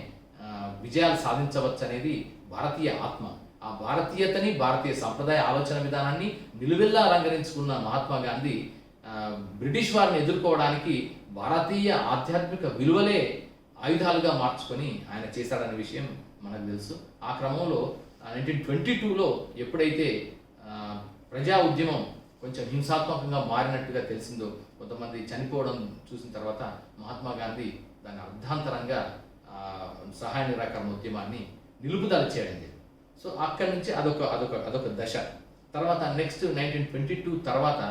విజయాలు సాధించవచ్చు అనేది భారతీయ ఆత్మ. ఆ భారతీయతని, భారతీయ సంప్రదాయ ఆలోచన విధానాన్ని నిలువెల్లా అలంకరించుకున్న మహాత్మా గాంధీ బ్రిటిష్ వారిని ఎదుర్కోవడానికి భారతీయ ఆధ్యాత్మిక విలువలే ఆయుధాలుగా మార్చుకొని ఆయన చేశాడనే విషయం మనకు తెలుసు. ఆ క్రమంలో 1922లో ఎప్పుడైతే ప్రజా ఉద్యమం కొంచెం హింసాత్మకంగా మారినట్టుగా తెలిసిందో, కొంతమంది చనిపోవడం చూసిన తర్వాత మహాత్మా గాంధీ దాన్ని అర్ధాంతరంగా సహాయ నిరాకరణ ఉద్యమాన్ని నిలుపుదల చేయడం జరిగింది. సో అక్కడి నుంచి అదొక దశ. తర్వాత నెక్స్ట్ 1922 తర్వాత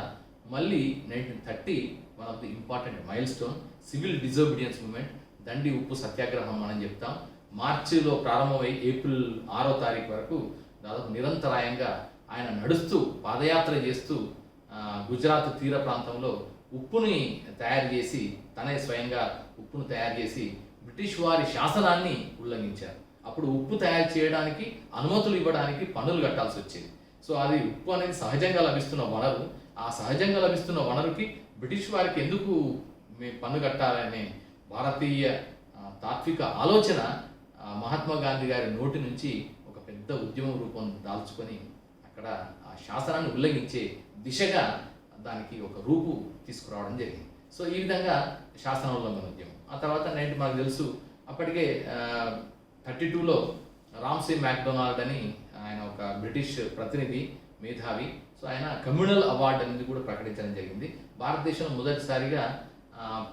మళ్ళీ 1930 one of the important milestone civil disobedience movement, Dandi ఉప్పు సత్యాగ్రహం మనం చెప్తాం. మార్చిలో ప్రారంభమై ఏప్రిల్ 6వ తారీఖు వరకు దాదాపు నిరంతరాయంగా ఆయన నడుస్తూ పాదయాత్ర చేస్తూ గుజరాత్ తీర ప్రాంతంలో ఉప్పుని తయారు చేసి, తనే స్వయంగా ఉప్పును తయారు చేసి బ్రిటిష్ వారి శాసనాన్ని ఉల్లంఘించారు. అప్పుడు ఉప్పు తయారు చేయడానికి అనుమతులు ఇవ్వడానికి పన్నులు కట్టాల్సి వచ్చేది. సో అది ఉప్పు అనేది సహజంగా లభిస్తున్న వనరు. ఆ సహజంగా లభిస్తున్న వనరుకి బ్రిటిష్ వారికి ఎందుకు పన్ను కట్టాలనే భారతీయ తాత్విక ఆలోచన మహాత్మా గాంధీ గారి నోటి నుంచి ఒక పెద్ద ఉద్యమం రూపం దాల్చుకొని అక్కడ ఆ శాసనాన్ని ఉల్లంఘించే దిశగా దానికి ఒక రూపు తీసుకురావడం జరిగింది. సో ఈ విధంగా శాసన ఉల్లంఘన ఉద్యమం. ఆ తర్వాత మనకు తెలుసు అప్పటికే 32లో రామ్సే మ్యాక్డొనాల్డ్ అని ఆయన ఒక బ్రిటిష్ ప్రతినిధి, మేధావి, సో ఆయన కమ్యూనల్ అవార్డు అనేది కూడా ప్రకటించడం జరిగింది. భారతదేశంలో మొదటిసారిగా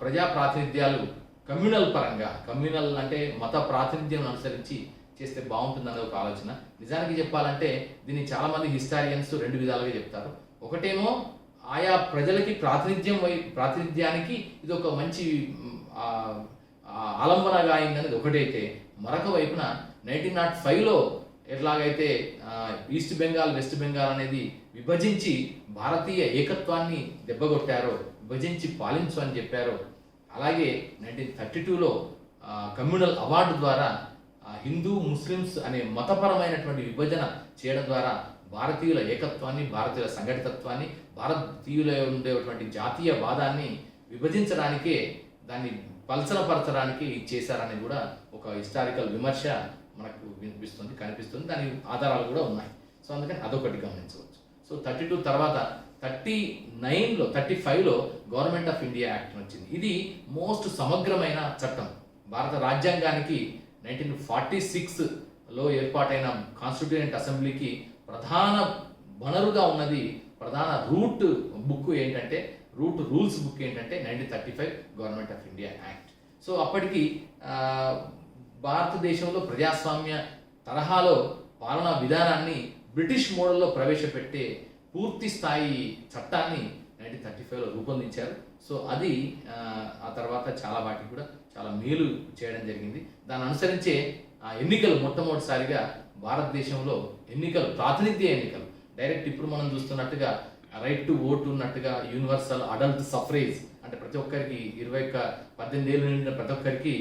ప్రజా ప్రాతినిధ్యాలు కమ్యూనల్ పరంగా, కమ్యూనల్ అంటే మత ప్రాతినిధ్యం అనుసరించి చేస్తే బాగుంటుందనే ఒక ఆలోచన. నిజానికి చెప్పాలంటే దీన్ని చాలామంది హిస్టారియన్స్ రెండు విధాలుగా చెప్తారు. ఒకటేమో ఆయా ప్రజలకి ప్రాతినిధ్యానికి ఇది ఒక మంచి ఆలంబనగా అయిందనేది ఒకటైతే, మరొక వైపున 1905లో ఎట్లాగైతే ఈస్ట్ బెంగాల్ వెస్ట్ బెంగాల్ అనేది విభజించి భారతీయ ఏకత్వాన్ని దెబ్బగొట్టారో, విభజించి పాలించు అని చెప్పారో, అలాగే 1932లో కమ్యూనల్ అవార్డు ద్వారా హిందూ ముస్లిమ్స్ అనే మతపరమైనటువంటి విభజన చేయడం ద్వారా భారతీయుల ఏకత్వాన్ని, భారతీయుల సంఘటితత్వాన్ని, భారతీయుల ఉండేటువంటి జాతీయవాదాన్ని విభజించడానికే, దాన్ని పలచనపరచడానికి చేశారని కూడా ఒక హిస్టారికల్ విమర్శ మనకు కనిపిస్తుంది. దాని ఆధారాలు కూడా ఉన్నాయి. సో అందుకని అదొకటి గమనించవచ్చు. సో 32 తర్వాత 35లో గవర్నమెంట్ ఆఫ్ ఇండియా యాక్ట్ వచ్చింది. ఇది మోస్ట్ సమగ్రమైన చట్టం. భారత రాజ్యాంగానికి 1946లో ఏర్పాటైన కాన్స్టిట్యూయెంట్ అసెంబ్లీకి ప్రధాన వనరుగా ఉన్నది, ప్రధాన రూల్స్ బుక్ ఏంటంటే 1935 government of India act. So అప్పటికి భారతదేశంలో ప్రజాస్వామ్య తరహాలో పాలనా విధానాన్ని బ్రిటిష్ మోడల్లో ప్రవేశపెట్టే పూర్తి స్థాయి చట్టాన్ని 1935లో రూపొందించారు. సో అది ఆ తర్వాత చాలా వాటికి కూడా చాలా మేలు చేయడం జరిగింది. దాన్ని అనుసరించే ఎన్నికలు మొట్టమొదటిసారిగా భారతదేశంలో ప్రాతినిధ్య ఎన్నికలు డైరెక్ట్ ఇప్పుడు మనం చూస్తున్నట్టుగా రైట్ టు ఓటు ఉన్నట్టుగా యూనివర్సల్ అడల్ట్ సఫరేజ్ అంటే ప్రతి ఒక్కరికి 18 ఏళ్ళు నిండిన ప్రతి ఒక్కరికి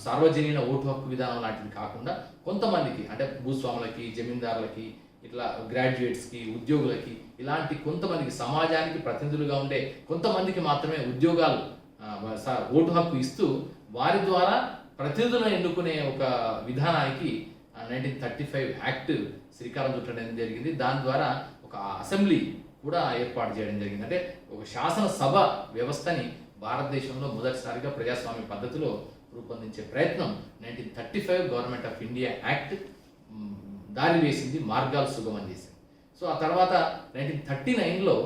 సార్వజనీన ఓటు హక్కు విధానం లాంటిది కాకుండా కొంతమందికి అంటే భూస్వాములకి, జమీందారులకి, ఇట్లా గ్రాడ్యుయేట్స్కి, ఉద్యోగులకి, ఇలాంటి కొంతమందికి సమాజానికి ప్రతినిధులుగా ఉండే కొంతమందికి మాత్రమే ఉద్యోగాలు ఓటు హక్కు ఇస్తూ వారి ద్వారా ప్రతినిధులను ఎన్నుకునే ఒక విధానానికి 1935 యాక్ట్ శ్రీకారం చుట్టడం జరిగింది. దాని ద్వారా ఒక అసెంబ్లీ కూడా ఏర్పాటు చేయడం జరిగింది. అంటే ఒక శాసనసభ వ్యవస్థని భారతదేశంలో మొదటిసారిగా ప్రజాస్వామ్య పద్ధతిలో రూపొందించే ప్రయత్నం 1935 గవర్నమెంట్ ఆఫ్ ఇండియా యాక్ట్ దారి వేసింది, మార్గాలు సుగమం చేసింది. సో ఆ తర్వాత 1939లో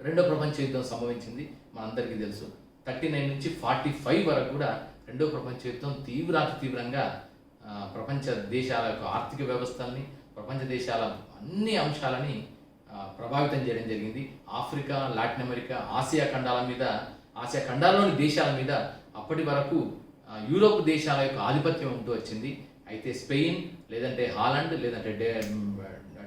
రెండో ప్రపంచ యుద్ధం సంభవించింది. మనందరికీ తెలుసు. 39 నుంచి 45 వరకు కూడా రెండో ప్రపంచ యుద్ధం తీవ్రంగా ప్రపంచ దేశాల యొక్క ఆర్థిక వ్యవస్థల్ని, ప్రపంచ దేశాల అన్ని అంశాలని ప్రభావితం చేయడం జరిగింది. ఆఫ్రికా, లాటిన్ అమెరికా, ఆసియా ఖండాల్లోని దేశాల మీద అప్పటి వరకు యూరోప్ దేశాల యొక్క ఆధిపత్యం ఉంటూ వచ్చింది. అయితే స్పెయిన్, లేదంటే హాలండ్, లేదంటే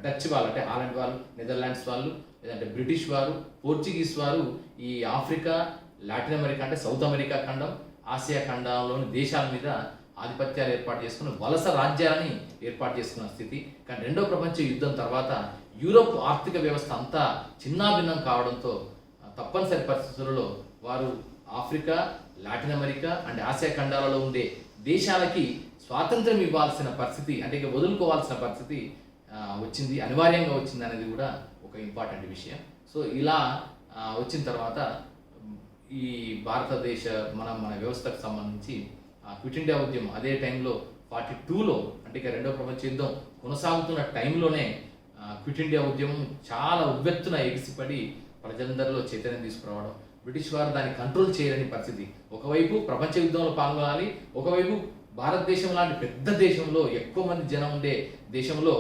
డచ్ వాళ్ళు అంటే హాలండ్ వాళ్ళు, నెదర్లాండ్స్ వాళ్ళు, లేదంటే బ్రిటిష్ వారు, పోర్చుగీస్ వారు ఈ ఆఫ్రికా, లాటిన్ అమెరికా అంటే సౌత్ అమెరికా ఖండం, ఆసియా ఖండంలోని దేశాల మీద ఆధిపత్యాలు ఏర్పాటు చేసుకుని వలస రాజ్యాలని ఏర్పాటు చేసుకున్న స్థితి. కానీ రెండో ప్రపంచ యుద్ధం తర్వాత యూరోప్ ఆర్థిక వ్యవస్థ అంతా చిన్నాభిన్నం కావడంతో తప్పనిసరి పరిస్థితులలో వారు Africa, Latin America and Asia ఖండాలలో ఉండే దేశాలకి స్వాతంత్రం ఇవ్వాల్సిన పరిస్థితి, అంటే ఇక వదులుకోవాల్సిన పరిస్థితి వచ్చింది, అనివార్యంగా వచ్చింది అనేది కూడా ఒక ఇంపార్టెంట్ విషయం. సో ఇలా వచ్చిన తర్వాత ఈ భారతదేశ మన వ్యవస్థకు సంబంధించి క్విట్ ఇండియా ఉద్యమం అదే టైంలో 42లో అంటే ఇక రెండో ప్రపంచ యుద్ధం కొనసాగుతున్న టైంలోనే క్విట్ ఇండియా ఉద్యమం చాలా ఉవ్వెత్తున ఎగిసిపడి ప్రజలందరిలో చైతన్యం తీసుకురావడం, బ్రిటిష్ వారు దాన్ని కంట్రోల్ చేయలేని పరిస్థితి. ఒకవైపు ప్రపంచ యుద్ధంలో పాల్గొనాలి, ఒకవైపు భారతదేశం లాంటి పెద్ద దేశంలో, ఎక్కువ మంది జనం ఉండే దేశంలో,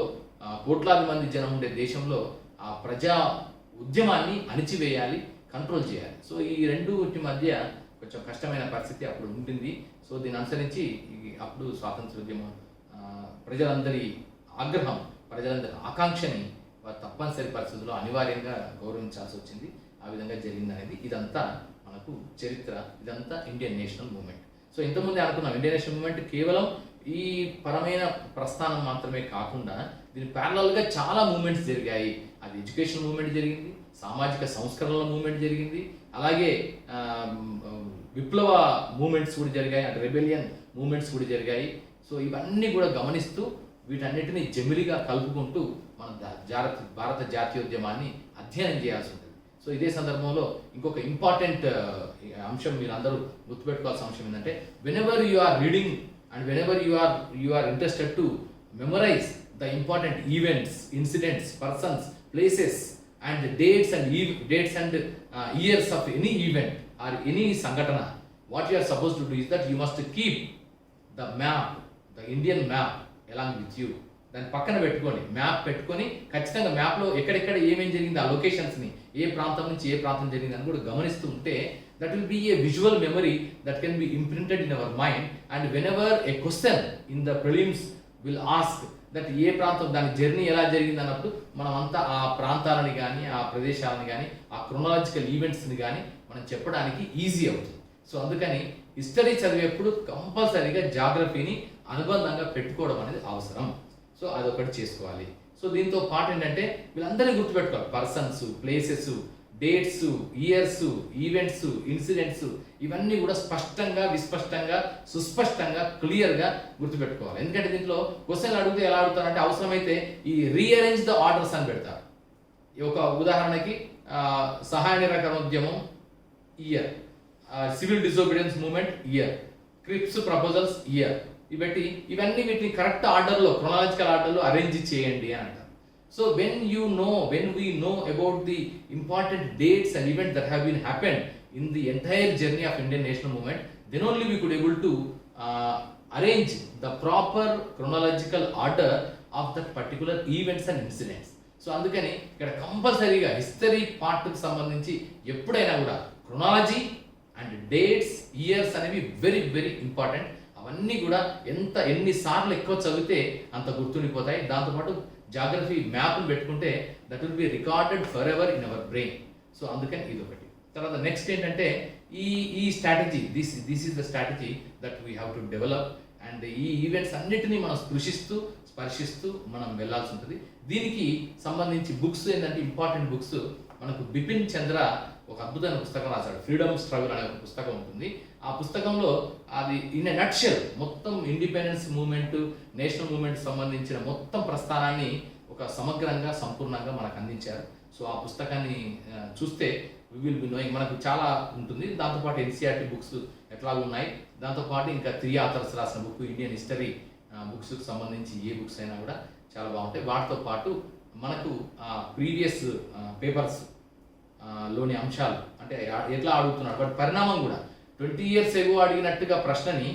కోట్లాది మంది జనం ఉండే దేశంలో ఆ ప్రజా ఉద్యమాన్ని అణిచివేయాలి, కంట్రోల్ చేయాలి. సో ఈ రెండింటి మధ్య కొంచెం కష్టమైన పరిస్థితి అప్పుడు ఉంటుంది. సో దీన్ని అనుసరించి అప్పుడు స్వాతంత్రోద్యమం ప్రజలందరి ఆగ్రహం, ప్రజలందరి ఆకాంక్షని వారు తప్పనిసరి పరిస్థితుల్లో అనివార్యంగా గౌరవించాల్సి వచ్చింది. ఆ విధంగా జరిగింది అనేది ఇదంతా మనకు చరిత్ర, ఇదంతా ఇండియన్ నేషనల్ మూవ్మెంట్. సో ఇంతకుముందే అనుకున్నాం ఇండియన్ నేషనల్ మూవ్మెంట్ కేవలం ఈ పరమైన ప్రస్థానం మాత్రమే కాకుండా దీని ప్యారలల్గా చాలా మూవ్మెంట్స్ జరిగాయి. అది ఎడ్యుకేషన్ మూవ్మెంట్ జరిగింది, సామాజిక సంస్కరణల మూవ్మెంట్ జరిగింది, అలాగే విప్లవ మూమెంట్స్ కూడా జరిగాయి, అంటే రెబెలియన్ మూమెంట్స్ కూడా జరిగాయి. సో ఇవన్నీ కూడా గమనిస్తూ వీటన్నిటిని జమిలిగా కలుపుకుంటూ మన భారత జాతీయోద్యమాన్ని అధ్యయనం చేయాల్సి ఉంటుంది. సో ఇదే సందర్భంలో ఇంకొక ఇంపార్టెంట్ అంశం మీరు అందరూ గుర్తుపెట్టుకోవాల్సిన అంశం ఏంటంటే whenever you are reading and whenever you are interested to memorize the important events, incidents, persons, places and the dates and years of any event or any sangatana, what you are supposed to do is that you must keep the map, the Indian map along with you. దాన్ని పక్కన పెట్టుకొని map పెట్టుకొని ఖచ్చితంగా మ్యాప్లో ఎక్కడెక్కడ ఏమేం జరిగింది ఆ లొకేషన్స్ని ఏ ప్రాంతం నుంచి ఏ ప్రాంతం జరిగింది అని కూడా గమనిస్తూ ఉంటే that will be a visual memory that can be imprinted in our mind. And whenever a question in the prelims will ask that a ప్రాంతం దాని జర్నీ ఎలా జరిగింది అన్నప్పుడు మనం అంతా ఆ ప్రాంతాలని కానీ ఆ ప్రదేశాలని కానీ ఆ క్రొనాలజికల్ ఈవెంట్స్ని కానీ మనం చెప్పడానికి ఈజీ అవుతుంది. సో అందుకని హిస్టరీ చదివేప్పుడు కంపల్సరీగా జాగ్రఫీని అనుబంధంగా పెట్టుకోవడం అనేది అవసరం. సో అదొకటి చేసుకోవాలి. సో దీంతో పాటు ఏంటంటే వీళ్ళందరినీ గుర్తుపెట్టుకోవాలి. Persons, places, dates, years, events, incidents ఇవన్నీ కూడా స్పష్టంగా, విస్పష్టంగా, సుస్పష్టంగా, క్లియర్గా గుర్తుపెట్టుకోవాలి. ఎందుకంటే దీంట్లో క్వశ్చన్లు అడిగితే ఎలా అడుగుతారంటే అవసరమైతే ఈ రీఅరేంజ్ ద ఆర్డర్స్ అని పెడతారు. ఒక ఉదాహరణకి సహాయ నిరాకరణోద్యమం year, civil disobedience movement year, Cripps proposals year ఇవన్నీ వీటిని కరెక్ట్ ఆర్డర్లో, క్రొనాలజికల్ ఆర్డర్లో అరేంజ్ చేయండి అని అంటారు. So when we know about the important dates and events that have been happened in the entire journey of Indian national movement, then only we could able to arrange the proper chronological order of that particular events and incidents. So అందుకని ఇక్కడ కంపల్సరీగా history పార్ట్కి సంబంధించి ఎప్పుడైనా కూడా chronology and dates, years అనేవి very very important. అవన్నీ కూడా ఎన్నిసార్లు ఎక్కువ చదివితే అంత గుర్తుండిపోతాయి. దాంతోపాటు జాగ్రఫీ మ్యాప్ను పెట్టుకుంటే that will be recorded for ever in our brain. So అందుకని ఇది ఒకటి. తర్వాత నెక్స్ట్ ఏంటంటే ఈ strategy, this is the strategy that we have to develop. And ఈ ఈవెంట్స్ అన్నిటినీ మనం స్పర్శిస్తూ మనం వెళ్ళాల్సి ఉంటుంది. దీనికి సంబంధించి బుక్స్ ఏంటంటే ఇంపార్టెంట్ బుక్స్ మనకు బిపిన్ చంద్ర ఒక అద్భుతమైన పుస్తకం రాశాడు, ఫ్రీడమ్ స్ట్రగుల్ అనే ఒక పుస్తకం ఉంటుంది. ఆ పుస్తకంలో అది ఇన్ ఎ నట్షెల్ మొత్తం ఇండిపెండెన్స్ మూవ్మెంట్, నేషనల్ మూవ్మెంట్ సంబంధించిన మొత్తం ప్రస్థానాన్ని ఒక సమగ్రంగా, సంపూర్ణంగా మనకు అందించారు. సో ఆ పుస్తకాన్ని చూస్తే వి విల్ బి నోయింగ్, మనకు చాలా ఉంటుంది. దాంతోపాటు ఎన్సీఆర్టీ బుక్స్ ఎట్లా ఉన్నాయి, దాంతోపాటు ఇంకా 3 ఆథర్స్ రాసిన బుక్ ఇండియన్ హిస్టరీ బుక్స్కి సంబంధించి ఏ బుక్స్ అయినా కూడా చాలా బాగుంటాయి. వాటితో పాటు మనకు ప్రీవియస్ పేపర్స్ లోని అంశాలు అంటే ఎట్లా అడుగుతున్నాడు వాటి పరిణామం కూడా 20 years ఎగో అడిగినట్టుగా ప్రశ్నని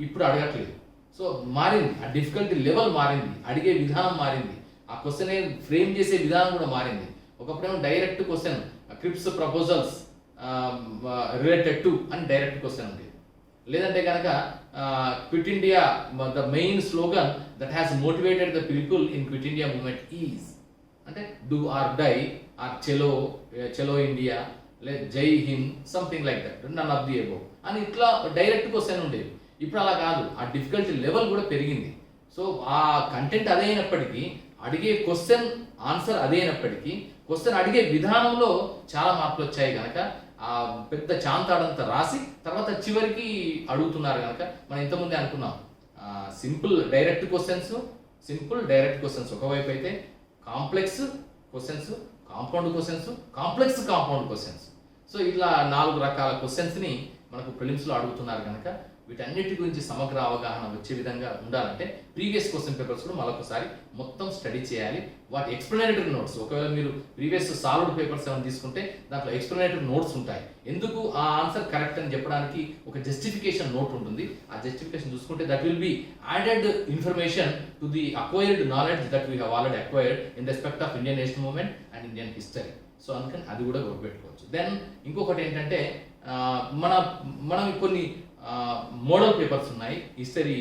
ఇప్పుడు అడగట్లేదు. సో మారింది, ఆ డిఫికల్టీ లెవెల్ మారింది, అడిగే విధానం మారింది, ఆ క్వశ్చన్ ఫ్రేమ్ చేసే విధానం కూడా మారింది. ఒకప్పుడేమో direct question, Cripps proposals related to అని డైరెక్ట్ క్వశ్చన్ ఉండేది. లేదంటే కనుక Quit India the main slogan that has motivated the people in Quit India movement is అంటే డూ ఆర్ డై ఆర్ చలో ఇండియా లేదా Jai Hind something like that, none of the above అని ఇట్లా direct question ఉండేది. ఇప్పుడు అలా కాదు, ఆ డిఫికల్టీ లెవెల్ కూడా పెరిగింది. సో ఆ కంటెంట్ అదే అయినప్పటికీ, అడిగే క్వశ్చన్ ఆన్సర్ అదే అయినప్పటికీ, క్వశ్చన్ అడిగే విధానంలో చాలా మార్పులు వచ్చాయి కనుక ఆ పెద్ద చాంతాడంతా రాసి తర్వాత చివరికి అడుగుతున్నారు కనుక మనం ఇంతకుముందే అనుకున్నాం సింపుల్ డైరెక్ట్ క్వశ్చన్స్ ఒకవైపు అయితే, complex questions, compound questions, compound questions. So ఇట్లా 4 రకాల క్వశ్చన్స్ని మనకు ప్రిలిమ్స్లో అడుగుతున్నారు కనుక వీటన్నిటి గురించి సమగ్ర అవగాహన వచ్చే విధంగా ఉండాలంటే ప్రీవియస్ క్వశ్చన్ పేపర్స్ కూడా మరొకసారి మొత్తం స్టడీ చేయాలి. వాటి ఎక్స్ప్లెనేటరీ నోట్స్, ఒకవేళ మీరు ప్రీవియస్ సాల్వ్డ్ పేపర్స్ ఏమైనా తీసుకుంటే దాంట్లో ఎక్స్ప్లెనేటరీ నోట్స్ ఉంటాయి. ఎందుకు ఆ ఆన్సర్ కరెక్ట్ అని చెప్పడానికి ఒక జస్టిఫికేషన్ నోట్ ఉంటుంది. ఆ జస్టిఫికేషన్ చూసుకుంటే that will be added information to the acquired knowledge that we have already acquired in respect of Indian national movement and Indian history. So అందుకని అది కూడా గుర్తుపెట్టుకోవచ్చు. దెన్ ఇంకొకటి ఏంటంటే మనం కొన్ని మోడల్ పేపర్స్ ఉన్నాయి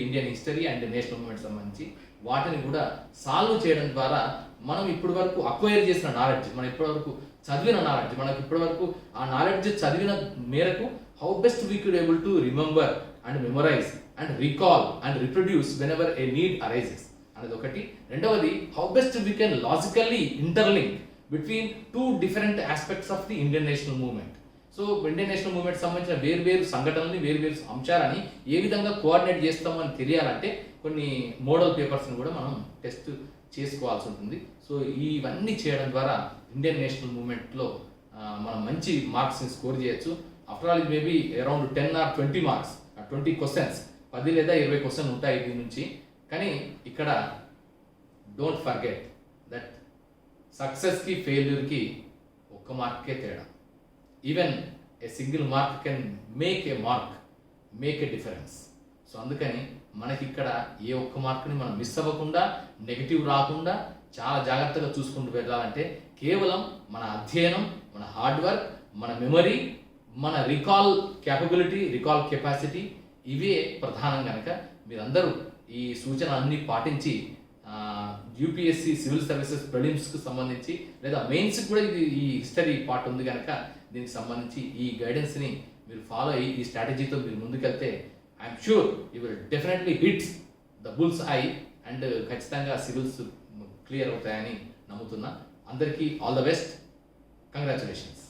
Indian history and national movement సంబంధించి, వాటిని కూడా సాల్వ్ చేయడం ద్వారా మనం ఇప్పటి వరకు అక్వైర్ చేసిన నాలెడ్జ్, మనం ఇప్పటివరకు చదివిన నాలెడ్జ్, మనకు ఇప్పటివరకు ఆ నాలెడ్జ్ చదివిన మేరకు how best we could able to remember and memorize and recall and reproduce whenever a need arises అనేది ఒకటి. రెండవది how best we can logically interlink between 2 different aspects of the Indian national movement. So Indian national movement సంబంధించిన వేరు సంఘటనల్ని, వేరు అంశాలని ఏ విధంగా coordinate చేస్తామో అని తెలియాలంటే కొన్ని మోడల్ పేపర్స్ని కూడా మనం టెస్ట్ చేసుకోవాల్సి ఉంటుంది. సో ఇవన్నీ చేయడం ద్వారా ఇండియన్ నేషనల్ మూవ్మెంట్లో మనం మంచి మార్క్స్ని స్కోర్ చేయొచ్చు. ఆఫ్టర్ ఆల్ ఇది maybe around 10 or 20 marks, 20 questions, 10 లేదా 20 క్వశ్చన్ ఉంటాయి దీని నుంచి. కానీ ఇక్కడ డోంట్ ఫర్గెట్ దట్ సక్సెస్కి ఫెయిల్యూర్కి ఒక్క మార్కే తేడా. Even a single mark can make a difference. So అందుకని మనకి ఇక్కడ ఏ ఒక్క మార్క్ని మనం మిస్ అవ్వకుండా, నెగిటివ్ రాకుండా చాలా జాగ్రత్తగా చూసుకుంటూ వెళ్ళాలంటే కేవలం మన అధ్యయనం, మన హార్డ్ వర్క్, మన మెమరీ, మన రికాల్ క్యాపబిలిటీ, రికాల్ కెపాసిటీ ఇవే ప్రధానం. కనుక మీరందరూ ఈ సూచన అన్నీ పాటించి యూపీఎస్సి సివిల్ సర్వీసెస్ ప్రిలిమ్స్కి సంబంధించి లేదా మెయిన్స్కి కూడా ఇది ఈ హిస్టరీ పార్ట్ ఉంది కనుక దీనికి సంబంధించి ఈ గైడెన్స్ని మీరు ఫాలో అయ్యి ఈ స్ట్రాటజీతో మీరు ముందుకెళ్తే I'm sure you will definitely hit the bulls I and ఖచ్చితంగా సివిల్స్ క్లియర్ అవుతాయని నమ్ముతున్నా. అందరికీ ఆల్ ద బెస్ట్, కంగ్రాచులేషన్స్.